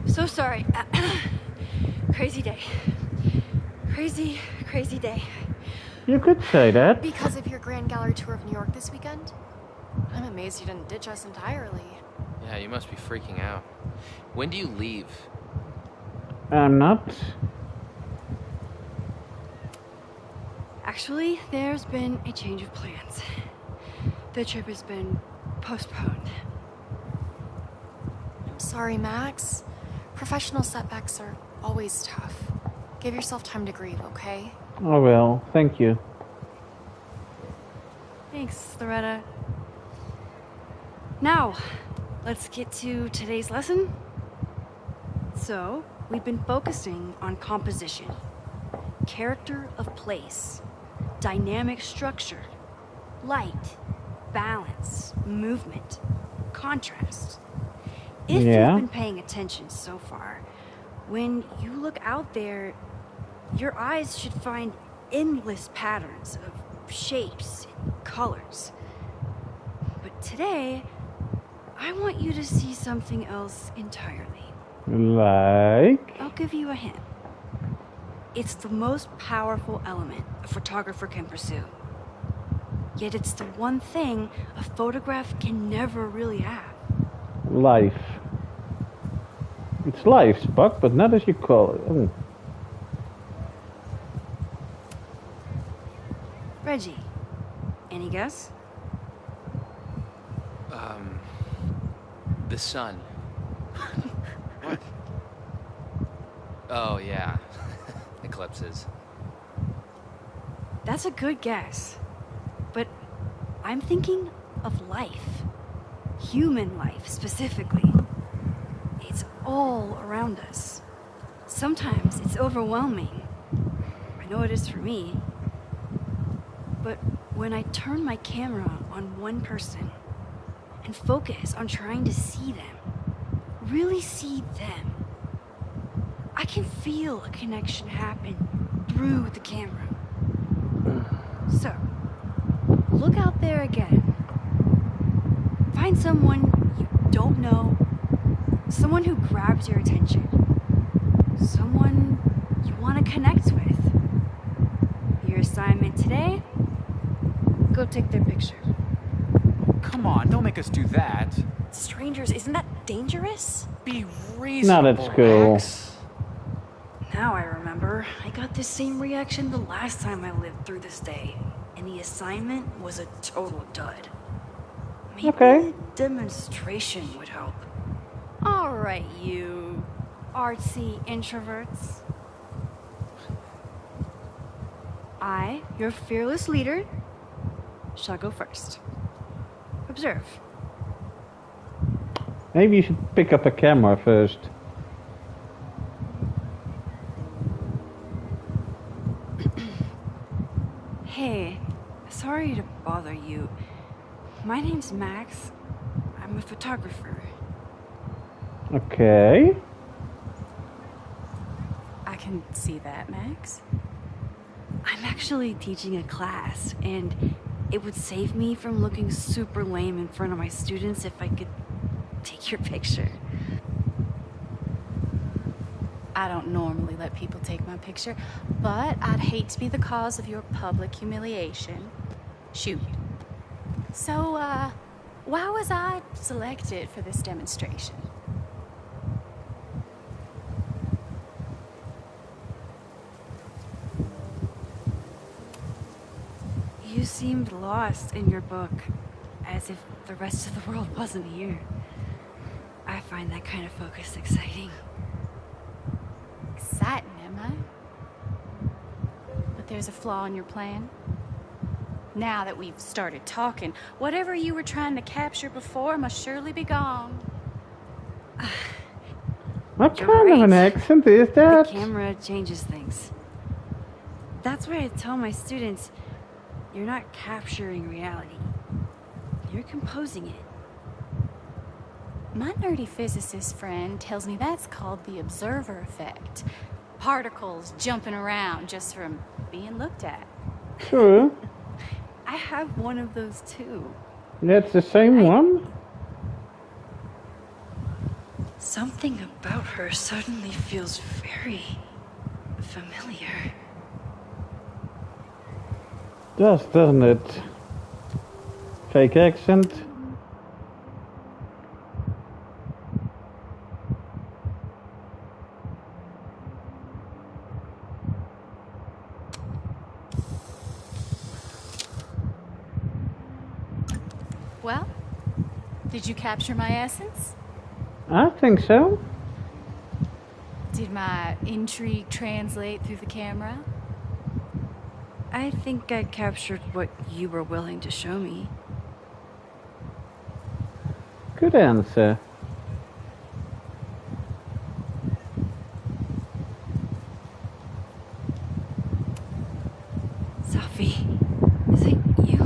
So sorry. Crazy day. Crazy day. You could say that. Because of your Grand Gallery tour of New York this weekend? I'm amazed you didn't ditch us entirely. Yeah, you must be freaking out. When do you leave? I'm not. Actually, there's been a change of plans. The trip has been postponed. I'm sorry, Max. Professional setbacks are always tough. Give yourself time to grieve, okay? Oh well, thank you. Thanks, Loretta. Now, let's get to today's lesson. So, we've been focusing on composition, character of place, dynamic structure, light, balance, movement, contrast. If you've been paying attention so far, when you look out there, your eyes should find endless patterns of shapes and colors. But today, I want you to see something else entirely. Like? I'll give you a hint. It's the most powerful element a photographer can pursue. Yet it's the one thing a photograph can never really have. Life. It's life, Spock, but not as you call it. Oh. Reggie, any guess? The sun. What? Oh, yeah. Eclipses. That's a good guess. But I'm thinking of life. Human life, specifically. all around us. Sometimes it's overwhelming. I know it is for me. But when I turn my camera on one person and focus on trying to see them, really see them, I can feel a connection happen through the camera. So, look out there again. Find someone you don't know, someone who grabs your attention, someone you want to connect with. Your assignment today? Go take their picture. Come on, don't make us do that. Strangers, isn't that dangerous? Be reasonable, Not at school. Max. Now I remember, I got the same reaction the last time I lived through this day, and the assignment was a total dud. Maybe Okay. a demonstration would help. Alright, you artsy introverts. I, your fearless leader, shall go first. Observe. Maybe you should pick up a camera first. Hey, sorry to bother you. My name's Max. I'm a photographer. Okay. I can see that, Max. I'm actually teaching a class, and it would save me from looking super lame in front of my students if I could take your picture. I don't normally let people take my picture, but I'd hate to be the cause of your public humiliation. Shoot. So, why was I selected for this demonstration? You seemed lost in your book, as if the rest of the world wasn't here. I find that kind of focus exciting. Exciting, am I? But there's a flaw in your plan. Now that we've started talking, whatever you were trying to capture before must surely be gone. What You're kind of an right. accent is that? The camera changes things. That's why I tell my students, you're not capturing reality. You're composing it. My nerdy physicist friend tells me that's called the observer effect. Particles jumping around just from being looked at. True. I have one of those too. That's the same one? Something about her suddenly feels very familiar. Doesn't it? Fake accent. Well, did you capture my essence? I think so. Did my intrigue translate through the camera? I think I captured what you were willing to show me. Good answer. Sophie, is it you?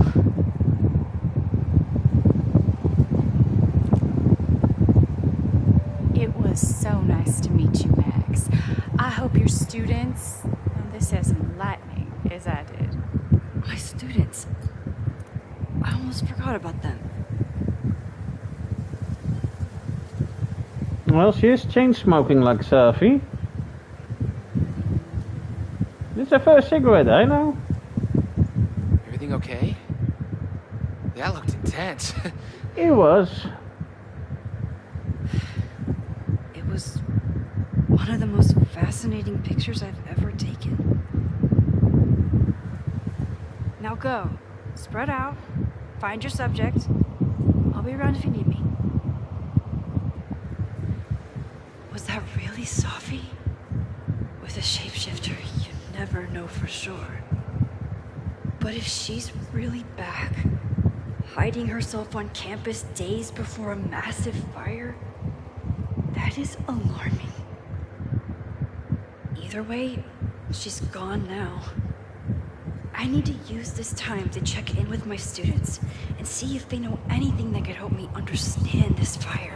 It was so nice to meet you, Max. I hope your students found this as enlightening as I did. My students. I almost forgot about them. Well, she is chain smoking like Sophie. This is her first cigarette, I know. Everything okay? That looked intense. It was. It was one of the most fascinating pictures I've ever taken. Now go. Spread out. Find your subject. I'll be around if you need me. Was that really Sophie? With a shapeshifter, you never know for sure. But if she's really back, hiding herself on campus days before a massive fire, That is alarming. Either way, she's gone now. I need to use this time to check in with my students and see if they know anything that could help me understand this fire.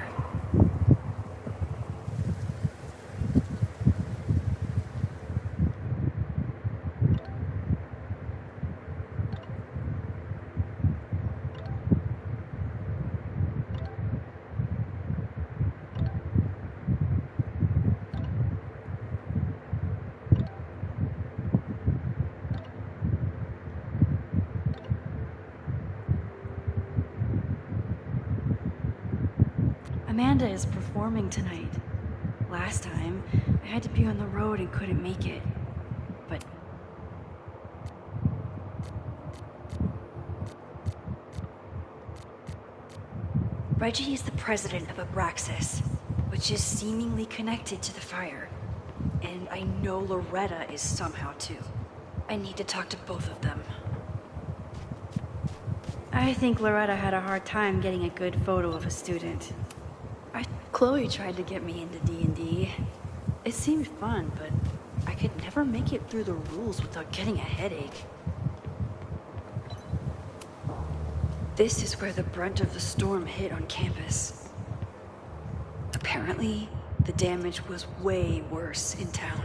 Amanda is performing tonight. Last time, I had to be on the road and couldn't make it. But... Reggie is the president of Abraxas, which is seemingly connected to the fire. And I know Loretta is somehow too. I need to talk to both of them. I think Loretta had a hard time getting a good photo of a student. Chloe tried to get me into D&D. It seemed fun, but I could never make it through the rules without getting a headache. This is where the brunt of the storm hit on campus. Apparently, the damage was way worse in town.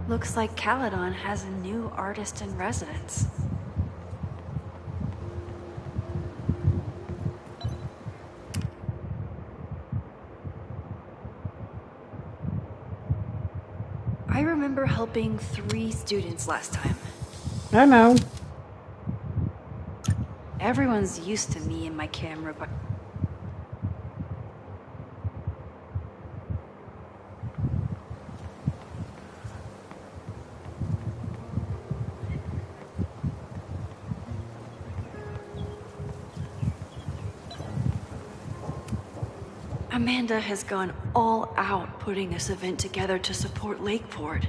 Looks like Caledon has a new artist in residence. I remember helping 3 students last time. I know. Everyone's used to me and my camera, but... Amanda has gone all out putting this event together to support Lakeport.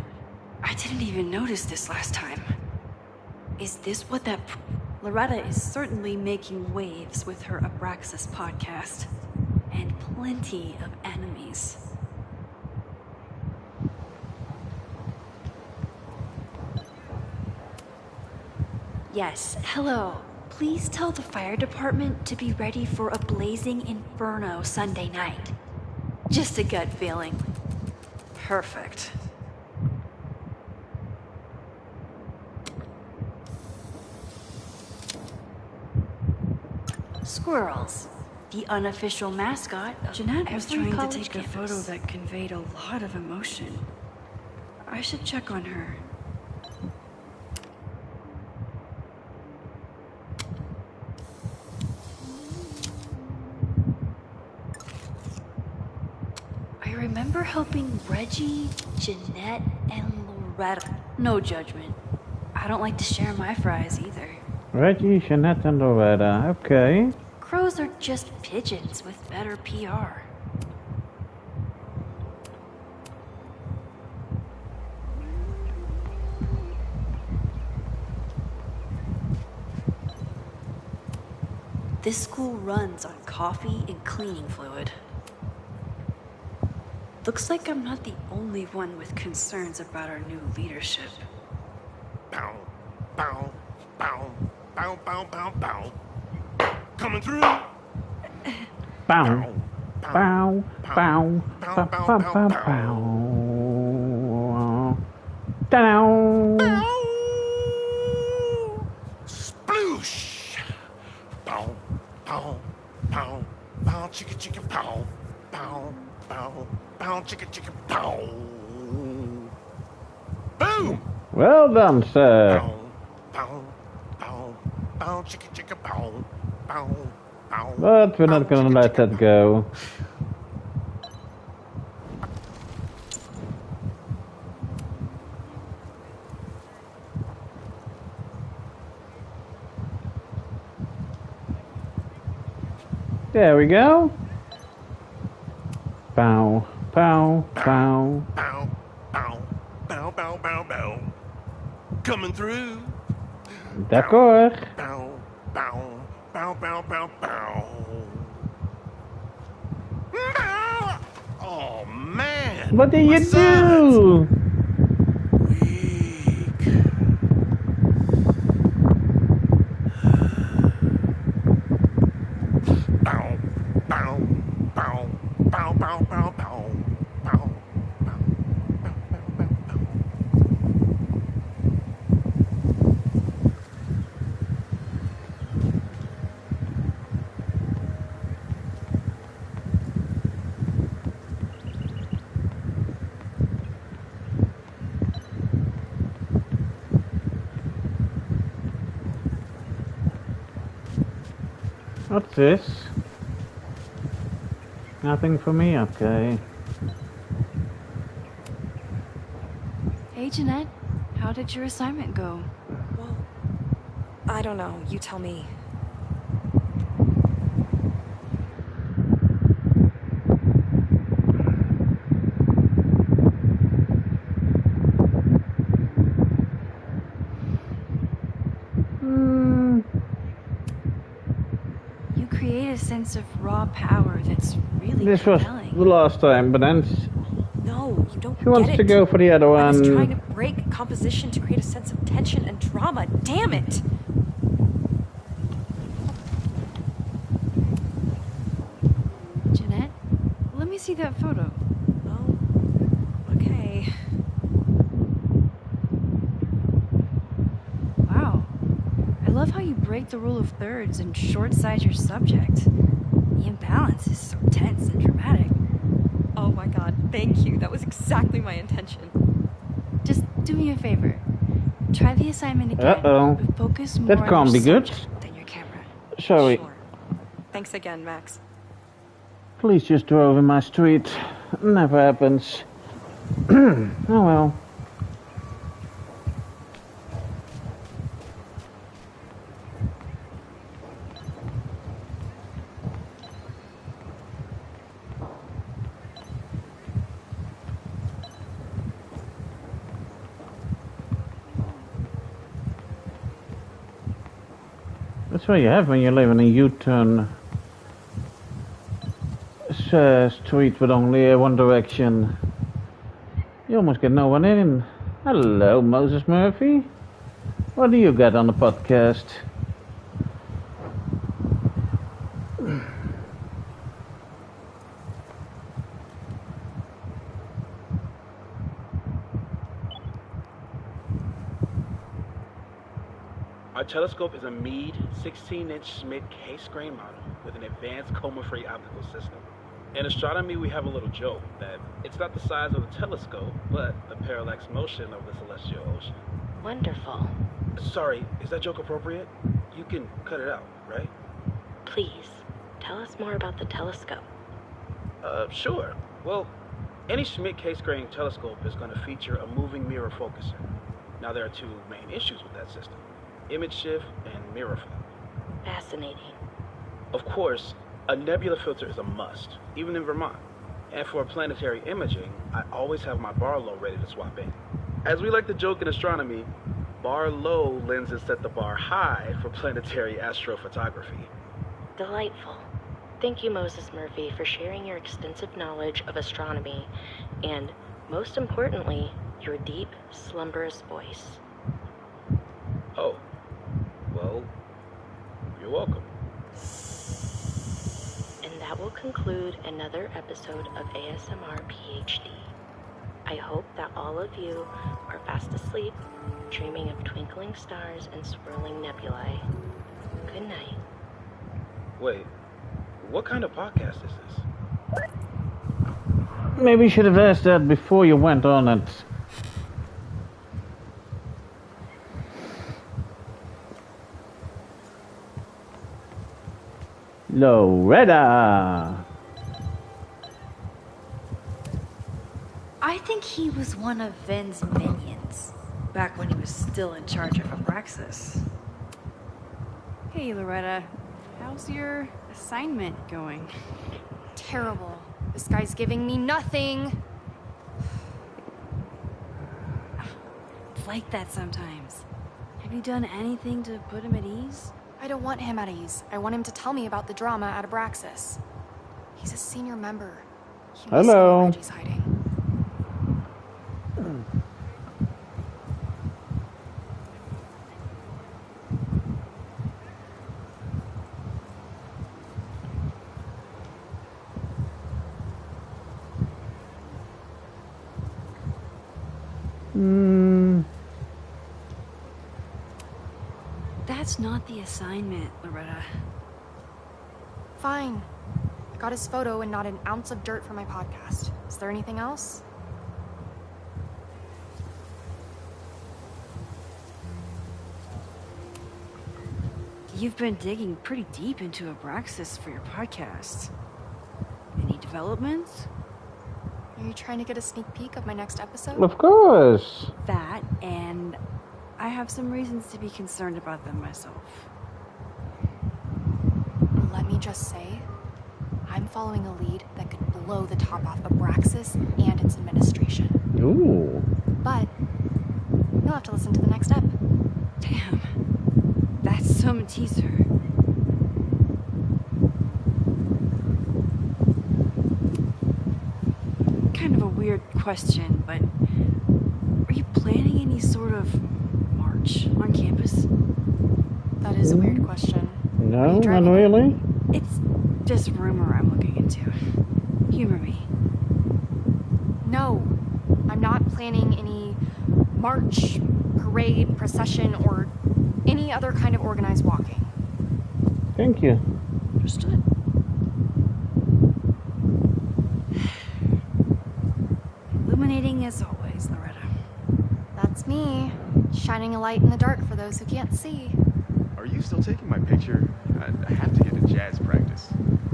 I didn't even notice this last time. Is this what that... Loretta is certainly making waves with her Abraxas podcast. And plenty of enemies. Yes, hello. Please tell the fire department to be ready for a blazing inferno Sunday night. Just a gut feeling. Perfect. Squirrels, the unofficial mascot of Jeanette was trying to take a photo that conveyed a lot of emotion. I should check on her. I remember helping Reggie, Jeanette, and Loretta. No judgment. I don't like to share my fries either. Reggie, Jeanette, and Loretta. Okay. Crows are just pigeons with better PR. This school runs on coffee and cleaning fluid. Looks like I'm not the only one with concerns about our new leadership. Bow, bow, bow, bow, bow, bow, bow. Coming through. Bow. Bow. Bow. Bow. Bow. Bow. Bow. Down. Sploosh. Bow, bow, bow, bow, chicka, chicka, bow, bow, bow, bow, chicka, chicka, bow. Boom. Well done, sir. Bow, bow, bow, chicka, chicka, bow, bow, bow. But we're not gonna let that go. There we go. Bow, bow, bow. Bow, bow, bow, bow, bow, bow. coming through. D'accord. Bow, bow, bow, bow, bow, bow. Oh man! What did you do? Bow, bow, bow, bow, bow, bow, bow, bow. What's this? Nothing for me, okay. Hey, Jeanette. How did your assignment go? Well, I don't know. You tell me. You create a sense of raw power that's really This was compelling. the last time, but then No, you don't she wants get to it. go for the other I was trying one. to break composition to create a sense of tension and drama. Damn it! Jeanette, let me see that photo. Oh, okay. Wow. I love how you break the rule of thirds and short-size your subject. The imbalance is so tense and dramatic. Oh my god, thank you. That was exactly my intention. Just do me a favor. Try the assignment again. Uh-oh. But focus more That on can't your be good. subject than your camera. Sorry. Sure. Thanks again, Max. Police just drove in my street. Never happens. Oh well. That's what you have when you live in a U-turn street with only one direction. You almost get no one in. Hello, Moses Murphy. What do you got on the podcast? Our telescope is a Meade 16-inch Schmidt case-grain model with an advanced coma-free optical system. In astronomy, we have a little joke that it's not the size of the telescope, but the parallax motion of the celestial ocean. Wonderful. Sorry, is that joke appropriate? You can cut it out, right? Please, tell us more about the telescope. Sure. Well, any Schmidt case-grain telescope is going to feature a moving mirror focuser. Now, there are two main issues with that system: image shift and mirror flow. Fascinating. Of course, a nebula filter is a must, even in Vermont. And for planetary imaging, I always have my bar low ready to swap in. As we like to joke in astronomy, bar low lenses set the bar high for planetary astrophotography. Delightful. Thank you, Moses Murphy, for sharing your extensive knowledge of astronomy and, most importantly, your deep, slumberous voice. Oh, well, you're welcome. And that will conclude another episode of ASMR PhD. I hope that all of you are fast asleep, dreaming of twinkling stars and swirling nebulae. Good night. Wait, what kind of podcast is this? Maybe you should have asked that before you went on it. Loretta! I think he was one of Ven's minions, back when he was still in charge of Abraxas. Hey, Loretta. How's your assignment going? Terrible. This guy's giving me nothing. He's like that sometimes. Have you done anything to put him at ease? I don't want him at ease. I want him to tell me about the drama at Abraxas. He's a senior member. He must know Hello. where Reggie's hiding. That's not the assignment, Loretta. Fine. I got his photo and not an ounce of dirt for my podcast. Is there anything else? You've been digging pretty deep into Abraxas for your podcast. Any developments? Are you trying to get a sneak peek of my next episode? Of course. That, and I have some reasons to be concerned about them myself. Let me just say, I'm following a lead that could blow the top off Abraxas and its administration. Ooh. But you'll have to listen to the next ep. Damn. That's some teaser. Kind of a weird question, but are you planning any sort of march on campus? That is a weird question. No, not really. It's just rumor I'm looking into. Humor me. No, I'm not planning any march, parade, procession, or any other kind of organized walking. Thank you. Understood. Illuminating as always, Loretta. That's me, shining a light in the dark for those who can't see. Are you still taking my picture? I have to get to jazz practice.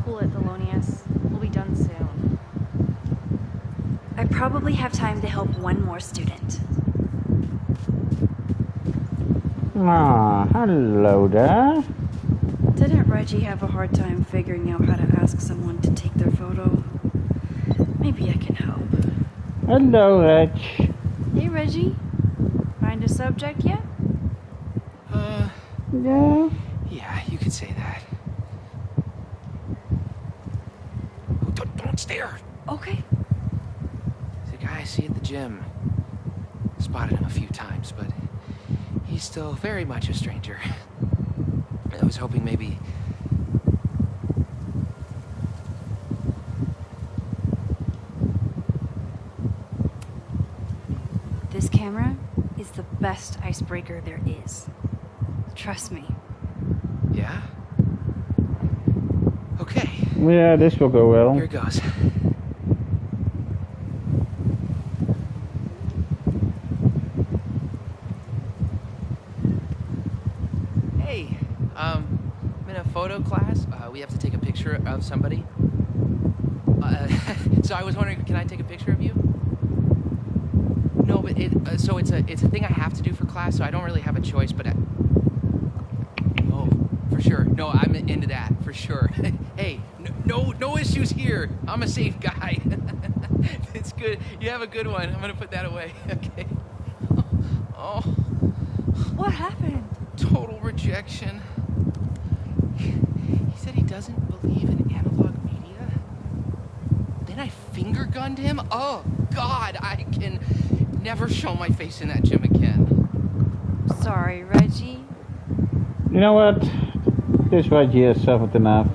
Cool it, Thelonious. We'll be done soon. I probably have time to help one more student. Ah, hello there. Didn't Reggie have a hard time figuring out how to ask someone to take their photo? Maybe I can help. Hello, Reg. Hey, Reggie. Find a subject yet? Yeah. Yeah, you could say that. Oh, don't stare! Okay. He's a guy I see at the gym. Spotted him a few times, but he's still very much a stranger. I was hoping maybe... This camera is the best icebreaker there is. Trust me. Yeah? Okay. Yeah, this will go well. Here goes. Hey, I'm in a photo class. We have to take a picture of somebody. So I was wondering, can I take a picture of you? No, but so it's a thing I have to do for class, so I don't really have a choice, but oh, for sure. No, I'm into that, for sure. Hey, no issues here. I'm a safe guy. It's good. You have a good one. I'm gonna put that away. Okay. Oh. What happened? Total rejection. He said he doesn't believe in analog media. Then I finger gunned him. Oh, God, I can never show my face in that gym again. Sorry, Reggie. You know what? This Reggie has suffered enough.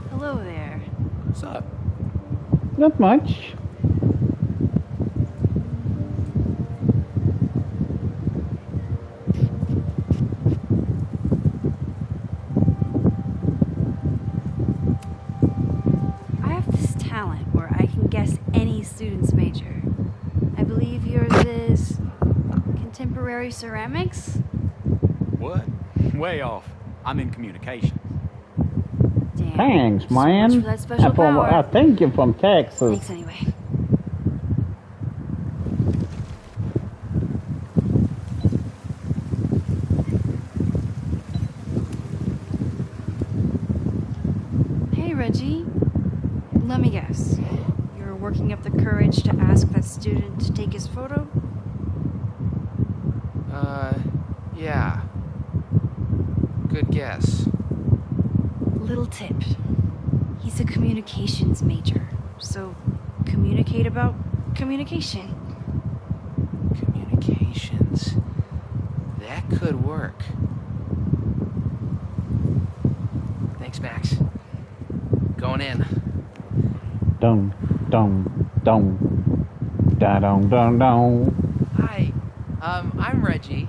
Hello there. What's up? Not much. I have this talent where I can guess any student's major. I believe yours is contemporary ceramics? What? Way off. I'm in communications. Damn. Thanks, So much man. for that special From, power. thank you from Texas. Thanks anyway. Reggie, let me guess. You're working up the courage to ask that student to take his photo? Yeah. Good guess. Little tip. He's a communications major, so communicate about communication. Communications. That could work. Thanks, Max. Going in. Dum, dum, dum. Da dum, dum, dum. Hi. I'm Reggie.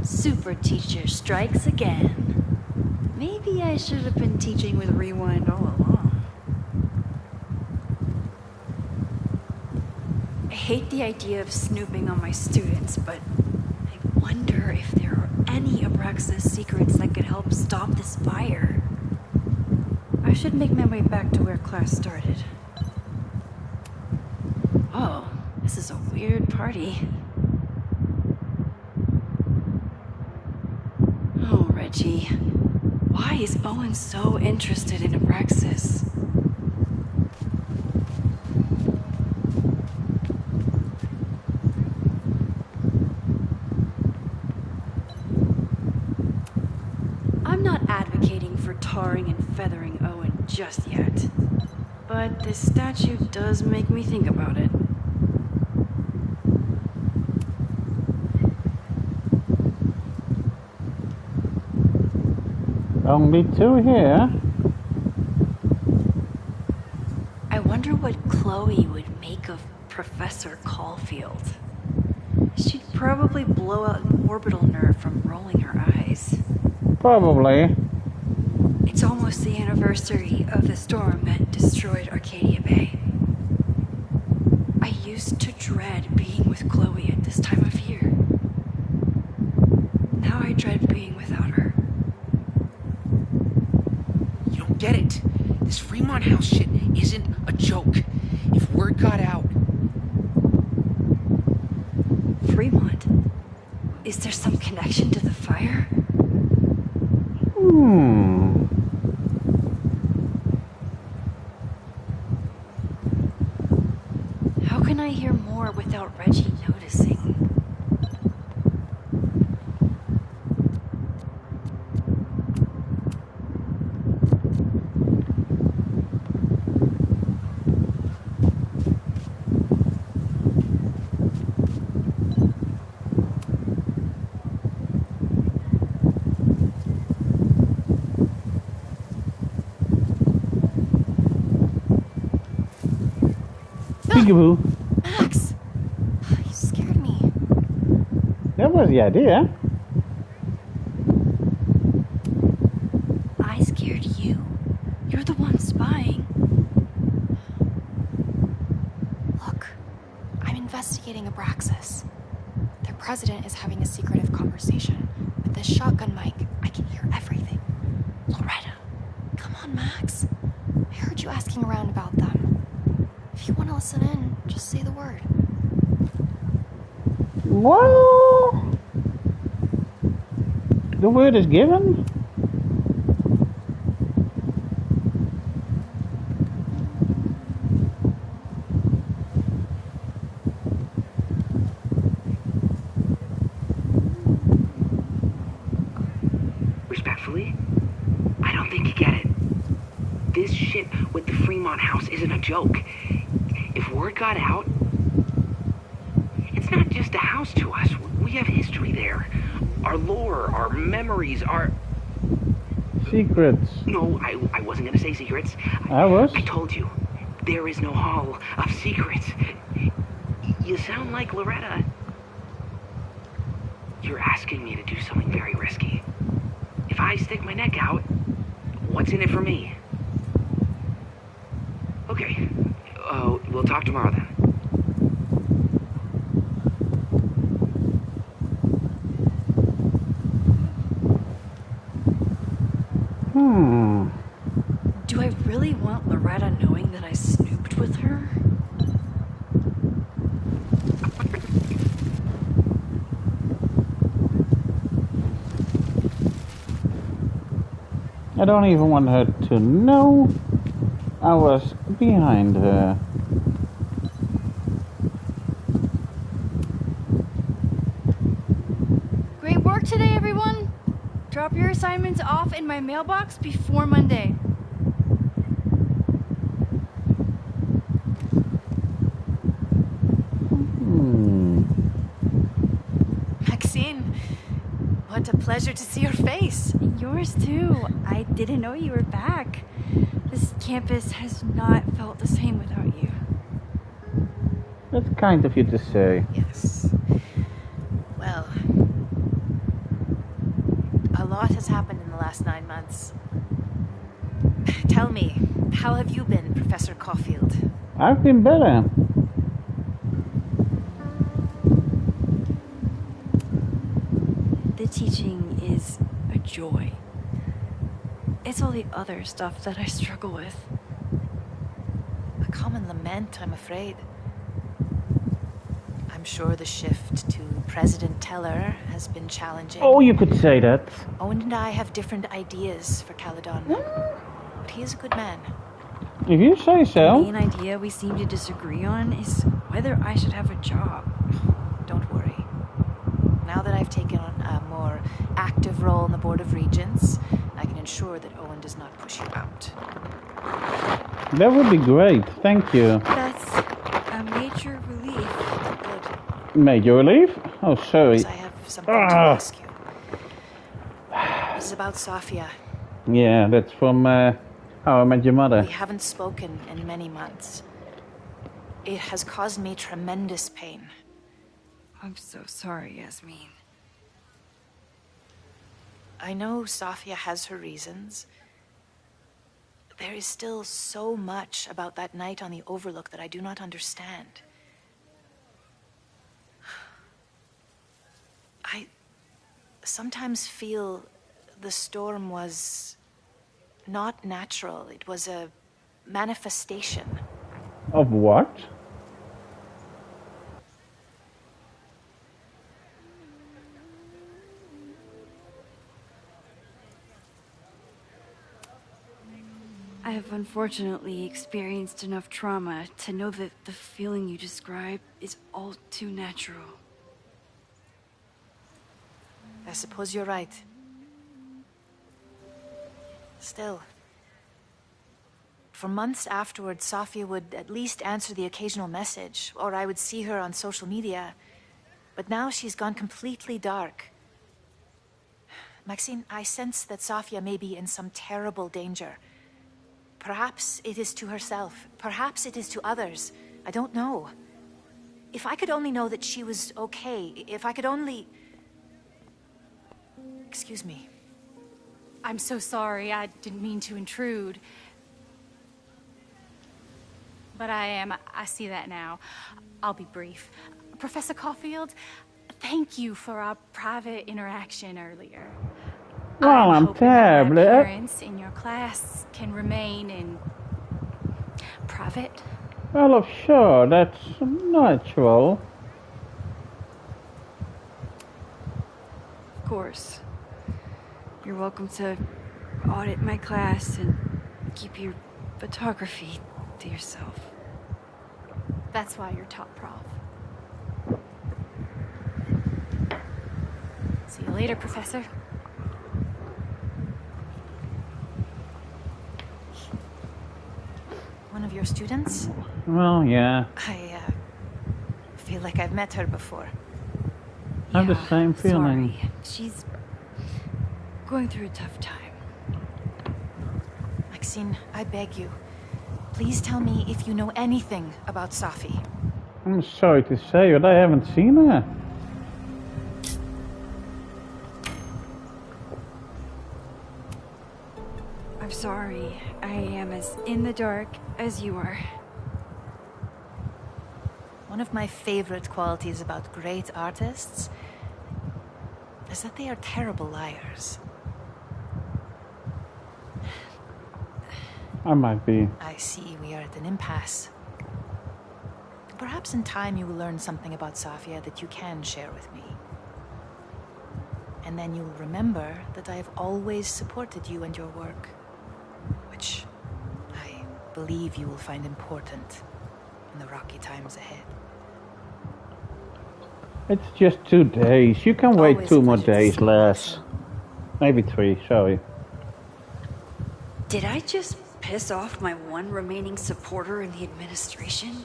Super teacher strikes again. Maybe I should have been teaching with Rewind all along. I hate the idea of snooping on my students, but I wonder if there are any Abraxas secrets that could help stop this fire. I should make my way back to where class started. Oh, this is a weird party. Oh, Reggie. Why is Owen so interested in Abraxas? I'm not advocating for tarring and feathering Owen just yet, but this statue does make me think about it. Only two here. I wonder what Chloe would make of Professor Caulfield. She'd probably blow out an orbital nerve from rolling her eyes. Probably. It's almost the anniversary of the storm that destroyed Arcadia Bay. I used to dread being with Chloe at this time of year. Now I dread being without her. You don't get it. This Fremont House shit isn't a joke. If word got out... Fremont? Is there some connection to the fire? How can I hear more without Reggie noticing? Peekaboo. Max! You scared me. That was the idea. I scared you. You're the one spying. Look, I'm investigating Abraxas. Their president is having a secretive conversation. With this shotgun mic, I can hear everything. Loretta, come on, Max. I heard you asking around about them. If you want to listen in, just say the word. Well, the word is given. Respectfully, I don't think you get it. This shit with the Fremont House isn't a joke. If word got out, it's not just a house to us. We have history there. Our lore, our memories, our... Secrets. No, I wasn't gonna say secrets. I was. I told you, there is no hall of secrets. You sound like Loretta. You're asking me to do something very risky. If I stick my neck out, what's in it for me? Okay. We'll talk tomorrow then. Do I really want Loretta knowing that I snooped with her? I don't even want her to know I was behind her. Great work today, everyone! Drop your assignments off in my mailbox before Monday. Maxine, what a pleasure to see your face. Yours too. I didn't know you were back. This campus has not felt the same without you. That's kind of you to say. Yes. Well, a lot has happened in the last 9 months. Tell me, how have you been, Professor Caulfield? I've been better. The teaching is a joy. It's all the other stuff that I struggle with. A common lament, I'm afraid. I'm sure the shift to President Teller has been challenging. Oh, you could say that. Owen and I have different ideas for Caledon. But he is a good man. If you say so. The main idea we seem to disagree on is whether I should have a job. Don't worry. Now that I've taken on a more active role in the Board of Regents, I can ensure that Owen does not push you out. That would be great. Thank you. That's a major relief. Good. Major relief? Oh, sorry. I have something to ask you. This is about Sofia. Yeah, that's from How I Met Your Mother. We haven't spoken in many months. It has caused me tremendous pain. I'm so sorry, Yasmin. I know Sofia has her reasons. There is still so much about that night on the Overlook that I do not understand. I sometimes feel the storm was not natural. It was a manifestation. Of what? I have unfortunately experienced enough trauma to know that the feeling you describe is all too natural. I suppose you're right. Still, for months afterwards, Sofia would at least answer the occasional message, or I would see her on social media. But now she's gone completely dark. Maxine, I sense that Sofia may be in some terrible danger. Perhaps it is to herself. Perhaps it is to others. I don't know. If I could only know that she was okay, if I could only... Excuse me. I'm so sorry. I didn't mean to intrude. But I see that now. I'll be brief. Professor Caulfield, thank you for our private interaction earlier. Well, I'm terrible. My appearance in your class can remain in private. Well, sure, that's natural. Of course. You're welcome to audit my class and keep your photography to yourself. That's why you're top prof. See you later, Professor. One of your students? Well, yeah. I feel like I've met her before. I have the same feeling. Sorry. She's going through a tough time. Maxine, I beg you. Please tell me if you know anything about Safi. I'm sorry to say, but I haven't seen her. I'm sorry. I am as in the dark as you are. One of my favorite qualities about great artists is that they are terrible liars. I might be. I see we are at an impasse. Perhaps in time you will learn something about Sofia that you can share with me. And then you'll remember that I have always supported you and your work, which I believe you will find important in the rocky times ahead. It's just 2 days. You can wait 2 more days less. Maybe 3, sorry. Did I just piss off my one remaining supporter in the administration?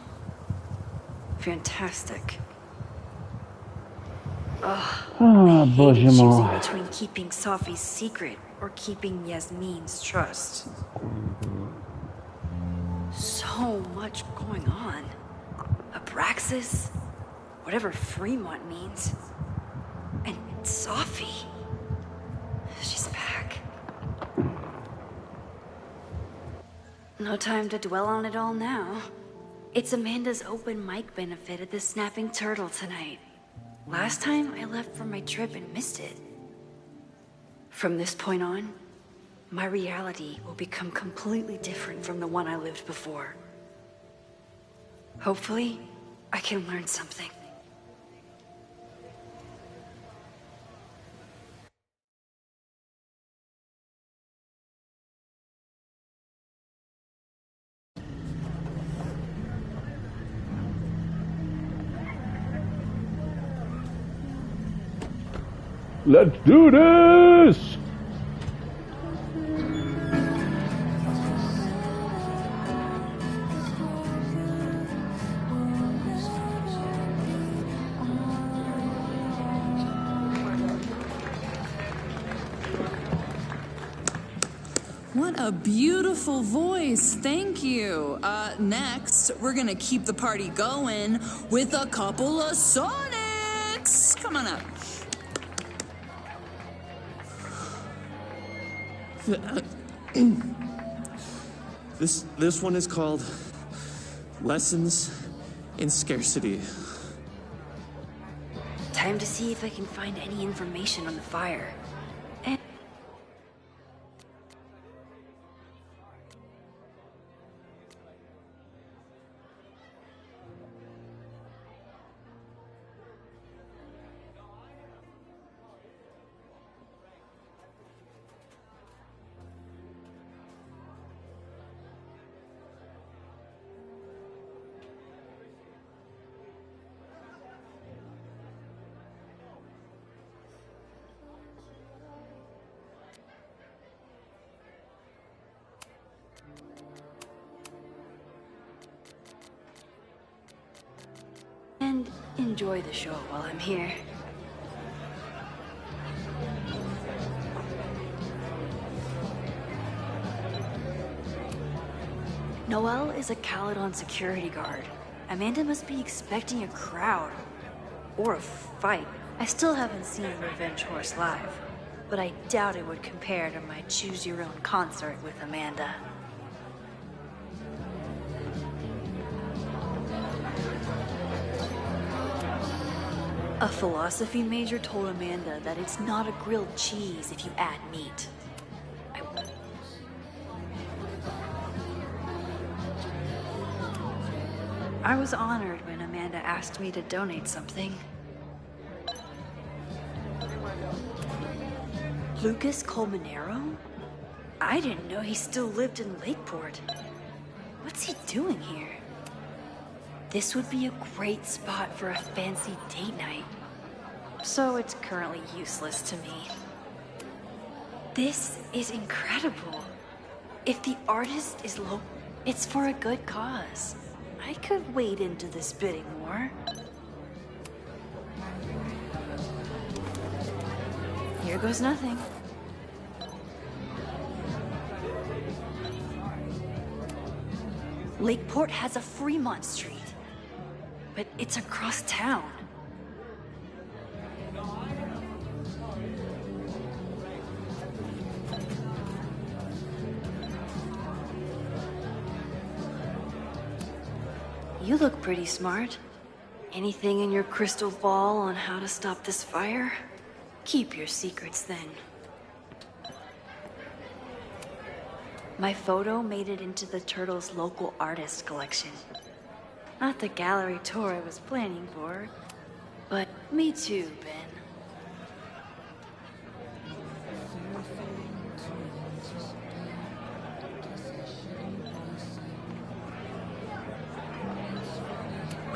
Fantastic. Ugh. I hated choosing between keeping Safi's secret or keeping Yasmin's trust. So much going on. Abraxas, whatever Fremont means, and Safi. She's back. No time to dwell on it all now. It's Amanda's open mic benefit at the Snapping Turtle tonight. Last time I left for my trip and missed it. From this point on, my reality will become completely different from the one I lived before. Hopefully, I can learn something. Let's do this! What a beautiful voice. Thank you. Next, we're gonna keep the party going with a couple of Sonics. Come on up. This one is called Lessons in Scarcity. Time to see if I can find any information on the fire. And enjoy the show while I'm here. Noelle is a Caledon security guard. Amanda must be expecting a crowd. Or a fight. I still haven't seen Revenge Horse live, but I doubt it would compare to my Choose Your Own concert with Amanda. A philosophy major told Amanda that it's not a grilled cheese if you add meat. I was honored when Amanda asked me to donate something. Lucas Colmenero? I didn't know he still lived in Lakeport. What's he doing here? This would be a great spot for a fancy date night. So it's currently useless to me. This is incredible. If the artist is low, it's for a good cause. I could wade into this bidding war. Here goes nothing. Lakeport has a Fremont Street, but it's across town. You look pretty smart. Anything in your crystal ball on how to stop this fire? Keep your secrets then. My photo made it into the Turtle's local artist collection. Not the gallery tour I was planning for, but me too, Ben.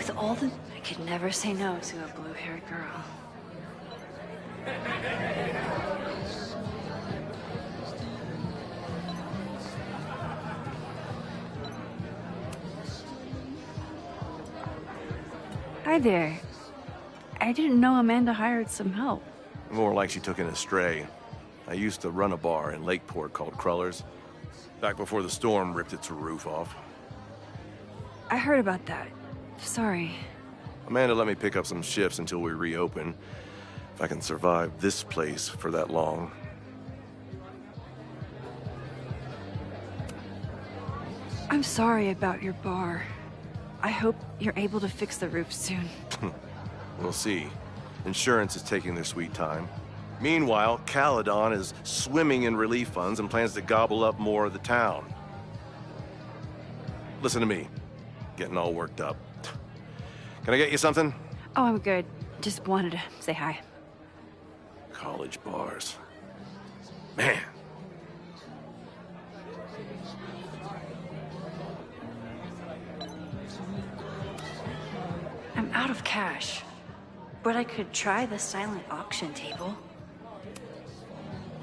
With all the... I could never say no to a blue-haired girl. Hi there. I didn't know Amanda hired some help. More like she took in a stray. I used to run a bar in Lakeport called Crullers, back before the storm ripped its roof off. I heard about that. Sorry. Amanda let me pick up some shifts until we reopen. If I can survive this place for that long. I'm sorry about your bar. I hope you're able to fix the roof soon. We'll see. Insurance is taking their sweet time. Meanwhile, Caledon is swimming in relief funds and plans to gobble up more of the town. Listen to me. Getting all worked up. Can I get you something? Oh, I'm good. Just wanted to say hi. College bars. Man. I'm out of cash, but I could try the silent auction table.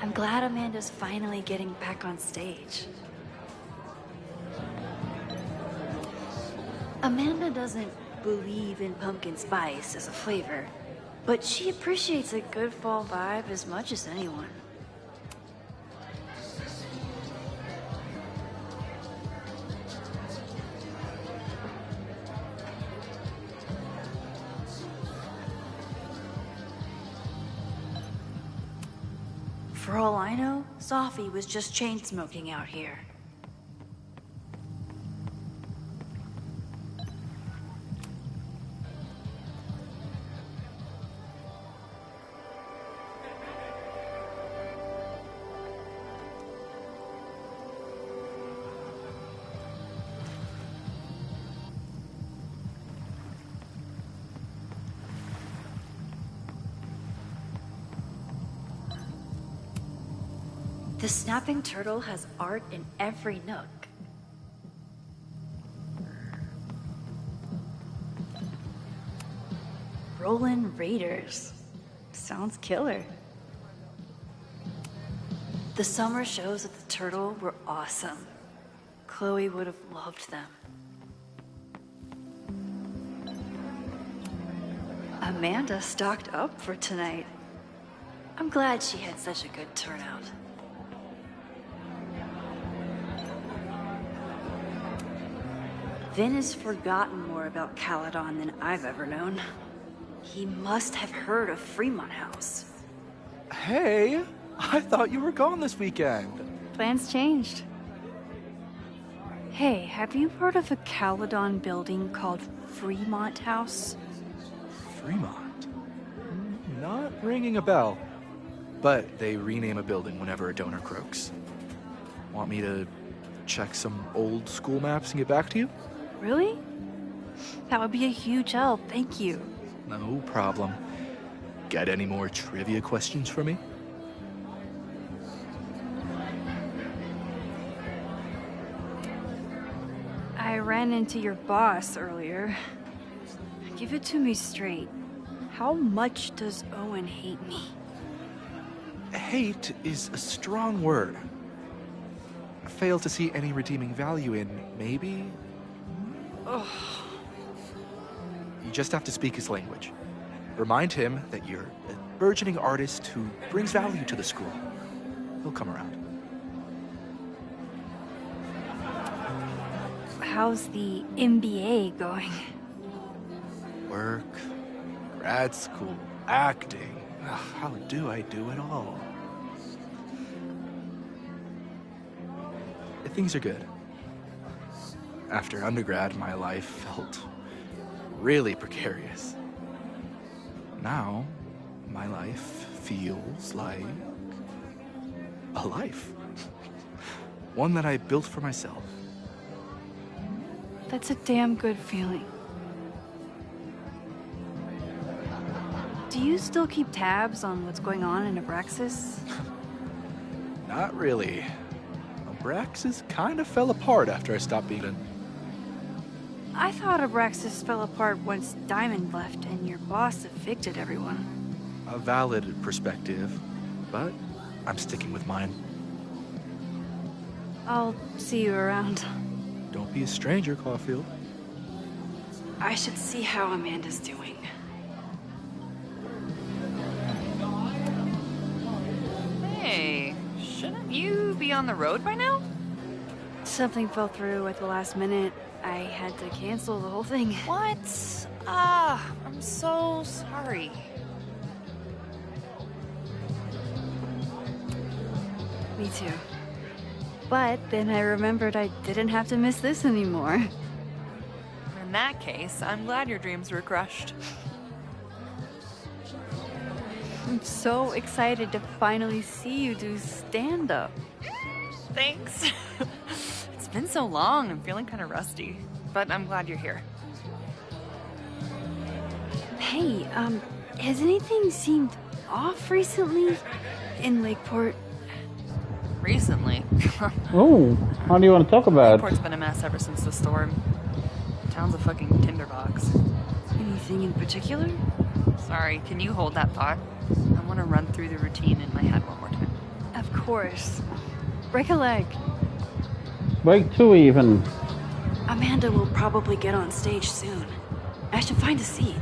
I'm glad Amanda's finally getting back on stage. Amanda doesn't believe in pumpkin spice as a flavor, but she appreciates a good fall vibe as much as anyone. For all I know, Sophie was just chain smoking out here. The Snapping Turtle has art in every nook. Rollin' Raiders. Sounds killer. The summer shows at the Turtle were awesome. Chloe would have loved them. Amanda stocked up for tonight. I'm glad she had such a good turnout. Vin has forgotten more about Caledon than I've ever known. He must have heard of Fremont House. Hey, I thought you were gone this weekend. Plans changed. Hey, have you heard of a Caledon building called Fremont House? Fremont? Not ringing a bell. But they rename a building whenever a donor croaks. Want me to check some old school maps and get back to you? Really? That would be a huge help, thank you. No problem. Got any more trivia questions for me? I ran into your boss earlier. Give it to me straight. How much does Owen hate me? Hate is a strong word. Fail to see any redeeming value in maybe? Ugh. You just have to speak his language. Remind him that you're a burgeoning artist who brings value to the school. He'll come around. How's the MBA going? Work, grad school, acting. How do I do it all? Things are good. After undergrad, my life felt really precarious. Now, my life feels like a life. One that I built for myself. That's a damn good feeling. Do you still keep tabs on what's going on in Abraxas? Not really. Abraxas kind of fell apart after I stopped being in. I thought Abraxas fell apart once Diamond left and your boss evicted everyone. A valid perspective, but I'm sticking with mine. I'll see you around. Don't be a stranger, Caulfield. I should see how Amanda's doing. Hey, shouldn't you be on the road by now? Something fell through at the last minute. I had to cancel the whole thing. What? I'm so sorry. Me too. But then I remembered I didn't have to miss this anymore. In that case, I'm glad your dreams were crushed. I'm so excited to finally see you do stand-up. Thanks. It's been so long, I'm feeling kind of rusty. But I'm glad you're here. Hey, has anything seemed off recently in Lakeport? Recently? Oh, how do you want to talk about? Lakeport's been a mess ever since the storm. Town's a fucking tinderbox. Anything in particular? Sorry, can you hold that thought? I want to run through the routine in my head one more time. Of course. Break a leg. Break two even. Amanda will probably get on stage soon. I should find a seat.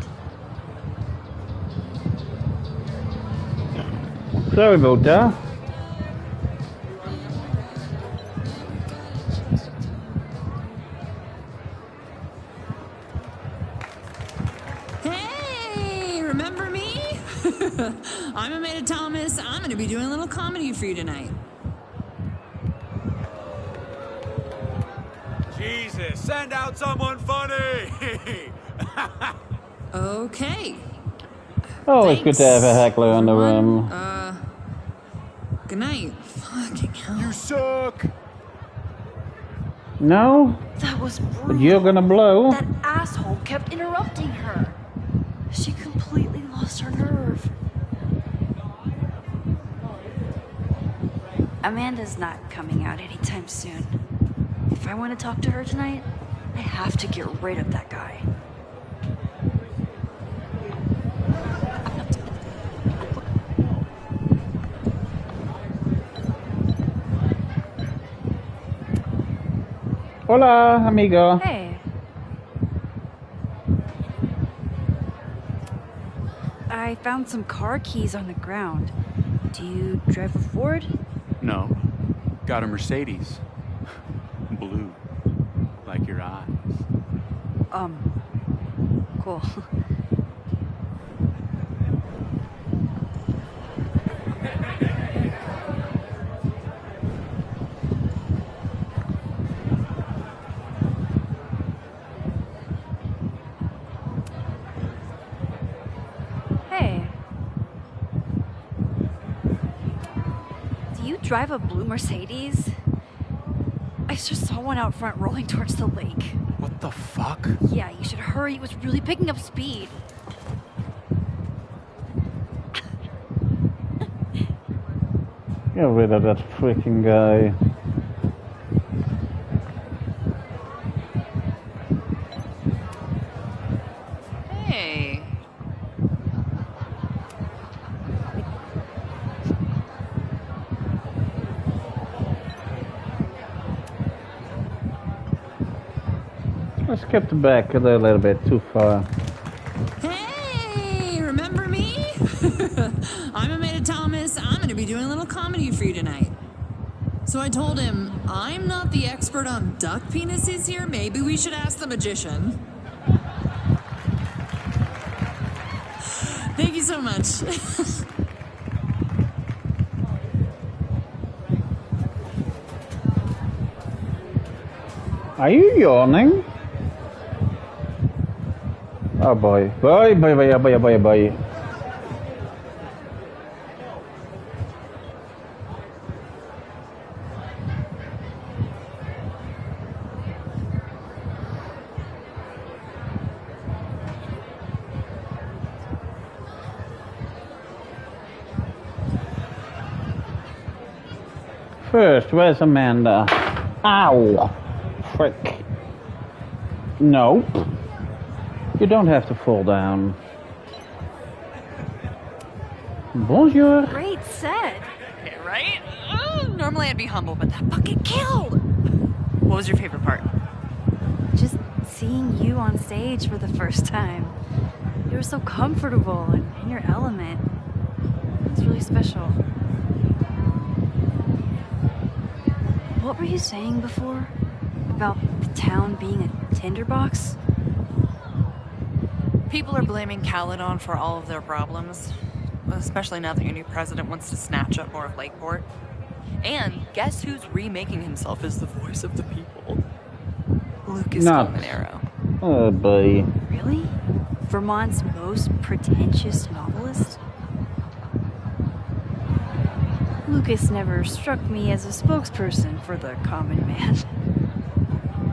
Sorry about that. Hey, remember me? I'm Amanda Thomas. I'm going to be doing a little comedy for you tonight. Jesus, send out someone funny! Okay. Oh, it's good to have a heckler in the room. Good night. Fucking hell. You suck! No? That was brutal. But you're gonna blow. That asshole kept interrupting her. She completely lost her nerve. Amanda's not coming out anytime soon. If I want to talk to her tonight, I have to get rid of that guy. Hola, amigo. Hey. I found some car keys on the ground. Do you drive a Ford? No. Got a Mercedes. Blue. Like your eyes. Cool. Hey. Do you drive a blue Mercedes? I just saw one out front rolling towards the lake. What the fuck? Yeah, you should hurry. It was really picking up speed. Get rid of that freaking guy. Hey. I skipped back a little bit too far. Hey, remember me? I'm Amanda Thomas. I'm going to be doing a little comedy for you tonight. So I told him, I'm not the expert on duck penises here. Maybe we should ask the magician. Thank you so much. Are you yawning? Oh boy. Boy, boy, boy, boy, boy, boy. First, where's Amanda? Ow! Frick. No. You don't have to fall down. Bonjour. Great set. Yeah, right? Normally I'd be humble, but that bucket killed. What was your favorite part? Just seeing you on stage for the first time. You were so comfortable and in your element. It's really special. What were you saying before? About the town being a tinderbox? People are blaming Caledon for all of their problems. Especially now that your new president wants to snatch up more of Lakeport. And guess who's remaking himself as the voice of the people? Lucas Colmenero. Oh boy. Really? Vermont's most pretentious novelist? Lucas never struck me as a spokesperson for the common man.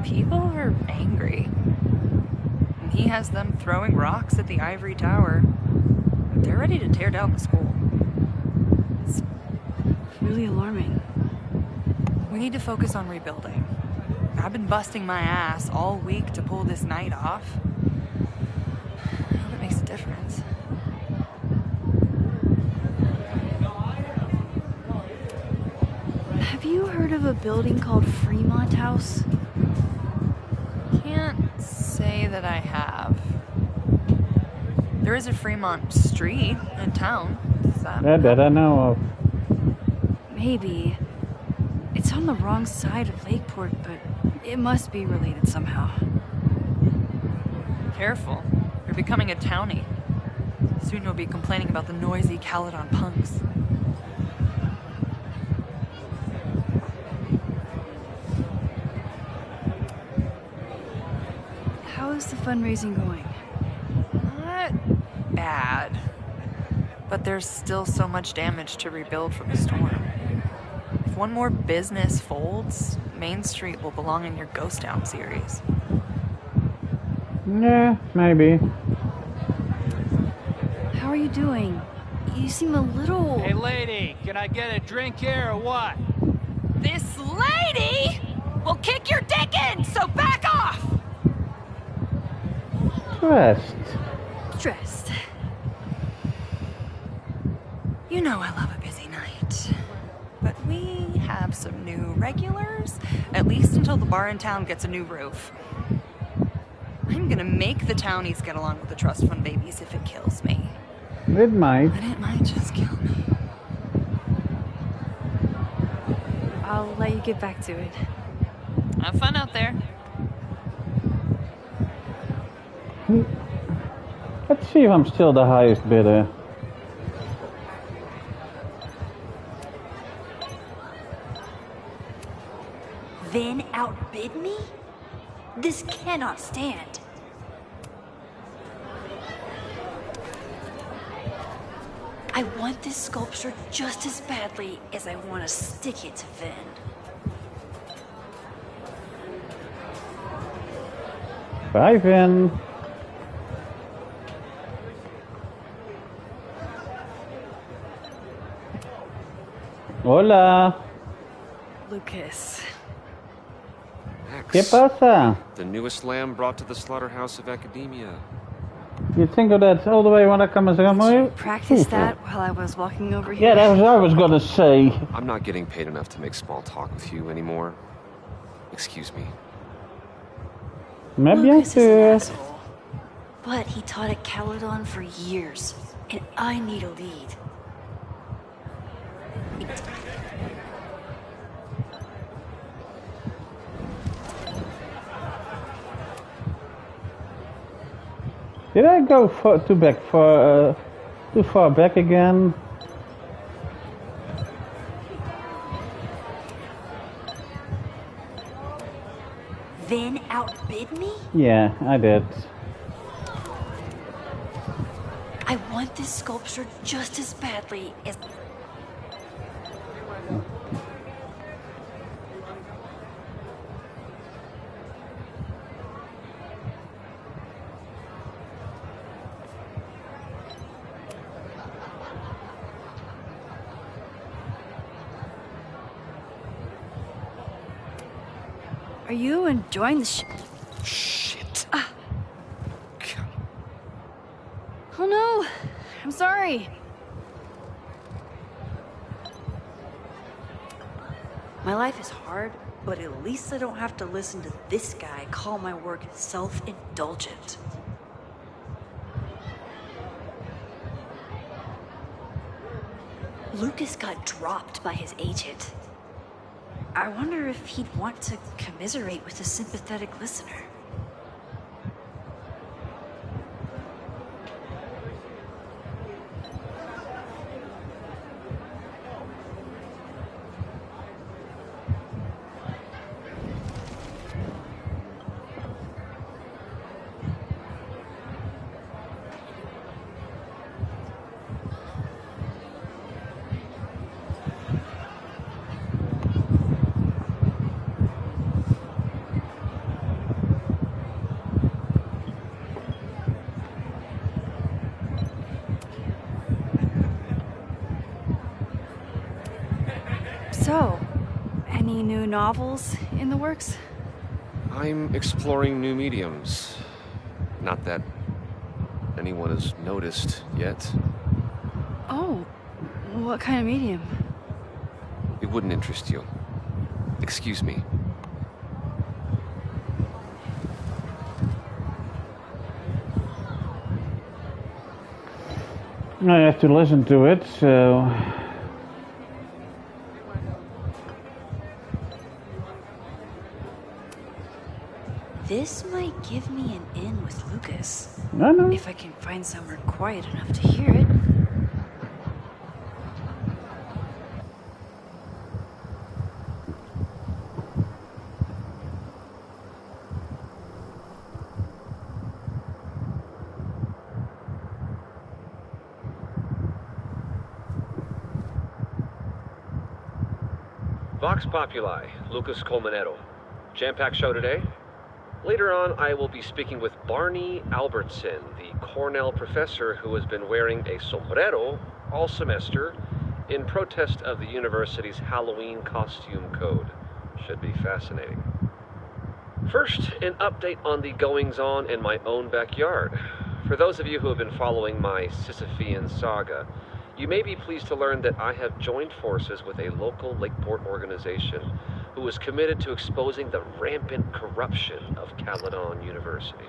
People are angry. And he has them throwing rocks at the Ivory Tower. They're ready to tear down the school. It's really alarming. We need to focus on rebuilding. I've been busting my ass all week to pull this night off. I hope it makes a difference. Have you heard of a building called Fremont House? Can't say that I have. There is a Fremont Street in town. That I know of. Maybe. It's on the wrong side of Lakeport, but it must be related somehow. Careful. You're becoming a townie. Soon you'll be complaining about the noisy Caledon punks. How is the fundraising going? Not bad. But there's still so much damage to rebuild from the storm. If one more business folds, Main Street will belong in your Ghost Town series. Yeah, maybe. How are you doing? You seem a little... Hey lady, can I get a drink here or what? This lady will kick your dick in, so back off! Stressed. You know I love a busy night. But we have some new regulars, at least until the bar in town gets a new roof. I'm gonna make the townies get along with the trust fund babies if it kills me. It might. But it might just kill me. I'll let you get back to it. Have fun out there. Let's see if I'm still the highest bidder. Then outbid me? This cannot stand. I want this sculpture just as badly as I want to stick it to Vin. Bye, Vin. Hola. Lucas. ¿Qué pasa? The newest lamb brought to the slaughterhouse of academia. You think of that all the way when I come as a Practice that while I was walking over here. Yeah, that's what I was gonna say. I'm not getting paid enough to make small talk with you anymore. Excuse me. Lucas is an asshole. But he taught at Caledon for years, and I need a lead. Did I go too far back again? Then outbid me? Yeah, I did. I want this sculpture just as badly as... Are you enjoying the Shit. Oh no! I'm sorry. My life is hard, but at least I don't have to listen to this guy call my work self-indulgent. Lucas got dropped by his agent. I wonder if he'd want to commiserate with a sympathetic listener. So, any new novels in the works? I'm exploring new mediums. Not that anyone has noticed yet. Oh, what kind of medium? It wouldn't interest you. Excuse me. I have to listen to it, so... This might give me an in with Lucas. No. If I can find somewhere quiet enough to hear it. Vox Populi, Lucas Colmenero. Jam-packed show today? Later on, I will be speaking with Barney Albertson, the Cornell professor who has been wearing a sombrero all semester in protest of the university's Halloween costume code. Should be fascinating. First, an update on the goings-on in my own backyard. For those of you who have been following my Sisyphean saga, you may be pleased to learn that I have joined forces with a local Lakeport organization who is committed to exposing the rampant corruption of Caledon University.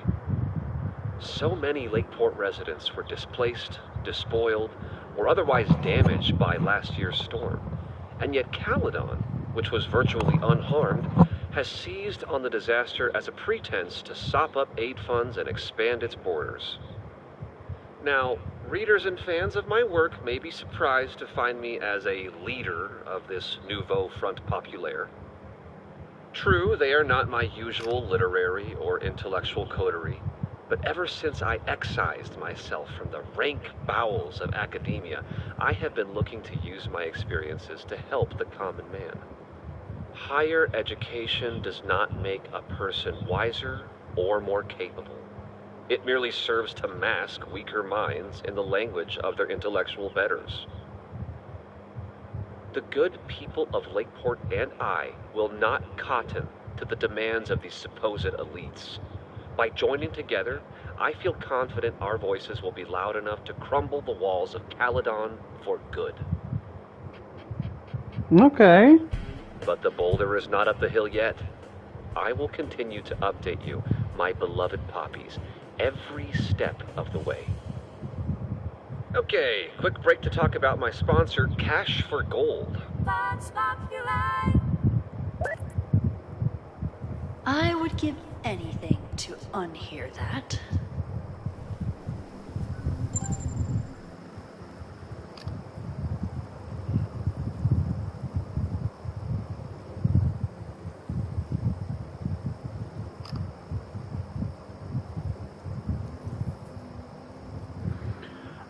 So many Lakeport residents were displaced, despoiled, or otherwise damaged by last year's storm. And yet Caledon, which was virtually unharmed, has seized on the disaster as a pretense to sop up aid funds and expand its borders. Now, readers and fans of my work may be surprised to find me as a leader of this nouveau front populaire. True, they are not my usual literary or intellectual coterie, but ever since I excised myself from the rank bowels of academia, I have been looking to use my experiences to help the common man. Higher education does not make a person wiser or more capable. It merely serves to mask weaker minds in the language of their intellectual betters. The good people of Lakeport and I will not cotton to the demands of these supposed elites. By joining together, I feel confident our voices will be loud enough to crumble the walls of Caledon for good. Okay. But the boulder is not up the hill yet. I will continue to update you, my beloved poppies, every step of the way. Okay, quick break to talk about my sponsor, Cash for Gold. I would give anything to unhear that.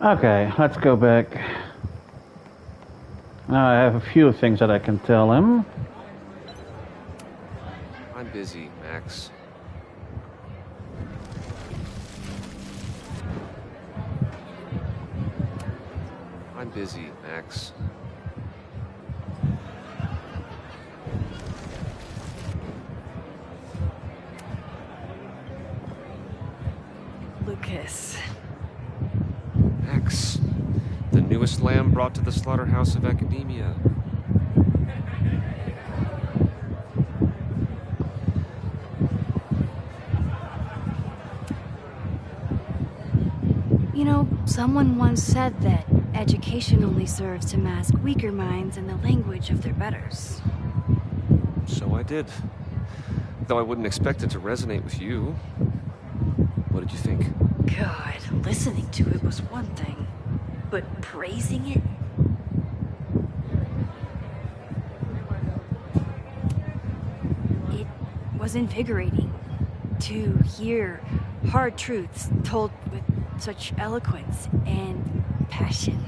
Okay, let's go back. Now I have a few things that I can tell him. I'm busy, Max. I'm busy, Max. Lucas. X. The newest lamb brought to the slaughterhouse of academia. You know, someone once said that education only serves to mask weaker minds in the language of their betters. So I did. Though I wouldn't expect it to resonate with you. What did you think? God, listening to it was one thing, but praising it? It was invigorating to hear hard truths told with such eloquence and passion.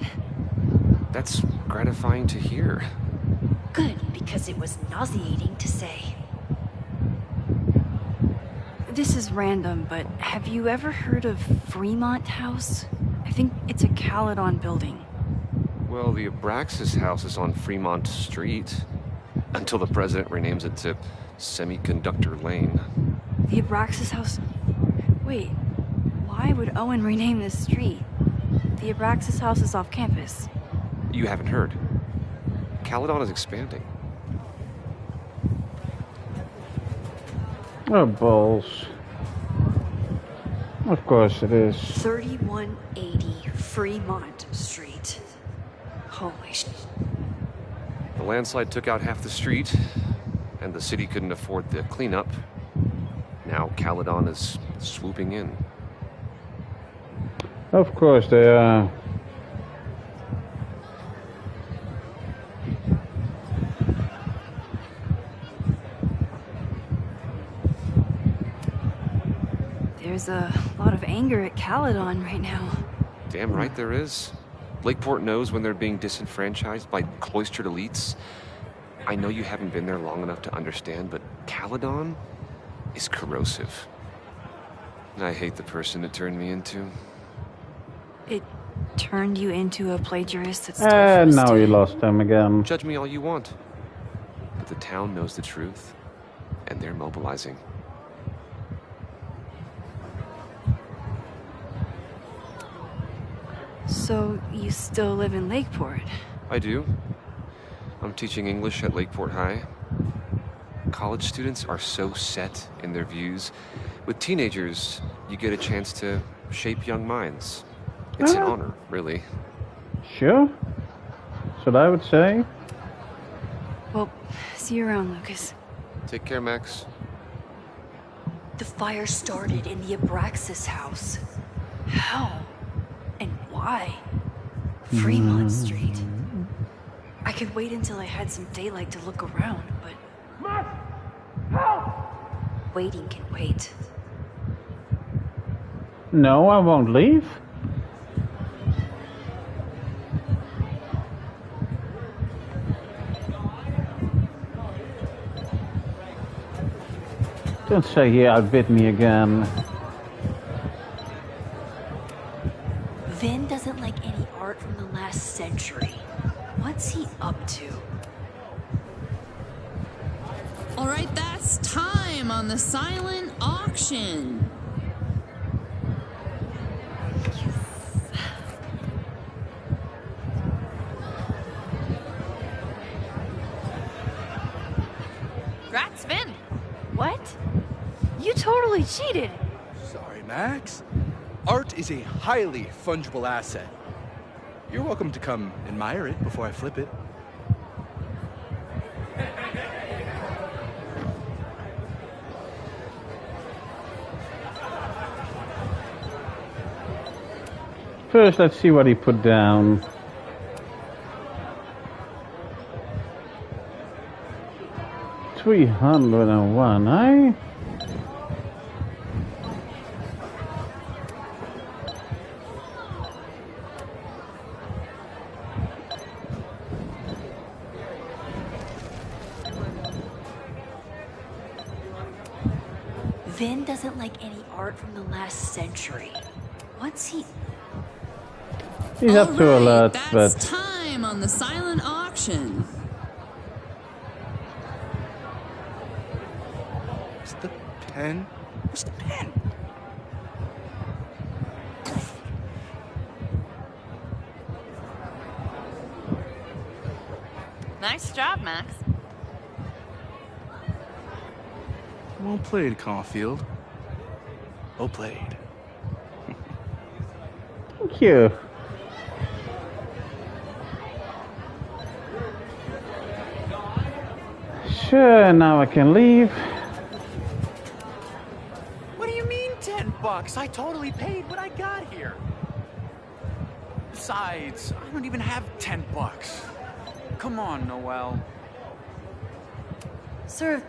That's gratifying to hear. Good, because it was nauseating to say. This is random, but have you ever heard of Fremont House? I think it's a Caledon building. Well, the Abraxas house is on Fremont Street. Until the president renames it to Semiconductor Lane. The Abraxas House? Wait, why would Owen rename this street? The Abraxas House is off campus. You haven't heard. Caledon is expanding. Oh, balls. Of course it is. 3180 Fremont Street. Holy shit. The landslide took out half the street, and the city couldn't afford the cleanup. Now Caledon is swooping in. Of course they are. There's a lot of anger at Caledon right now. Damn right there is. Lakeport knows when they're being disenfranchised by cloistered elites. I know you haven't been there long enough to understand, but Caledon is corrosive. I hate the person it turned me into. It turned you into a plagiarist that's And now you lost them again. Judge me all you want. But the town knows the truth, and they're mobilizing. So you still live in Lakeport? I do. I'm teaching English at Lakeport High. College students are so set in their views. With teenagers, you get a chance to shape young minds. It's an honor, really. Sure. That's what I would say. Well, see you around, Lucas. Take care, Max. The fire started in the Abraxas house. How? And why? Fremont Street. I could wait until I had some daylight to look around, but... Waiting can wait. No, I won't leave. Don't say he outbid me again. Vin doesn't like any art from the last century. What's he up to? All right, that's time on the silent auction. Congrats, Vin. What? You totally cheated. Sorry, Max. Art is a highly fungible asset. You're welcome to come admire it before I flip it. First, let's see what he put down. $301, eh? Vin doesn't like any art from the last century. What's he... He's up to a lot, That's but... time on the silent auction. Where's the pen? Where's the pen? Nice job, Max. Well played, Caulfield. Well played. Thank you. Sure, now I can leave. What do you mean $10? I totally paid when I got here. Besides, I don't even have $10. Come on, Noel. Sir.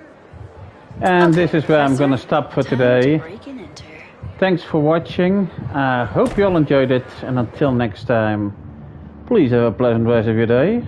And this is where I'm gonna stop for today. Thanks for watching. Hope you all enjoyed it, and until next time, please have a pleasant rest of your day.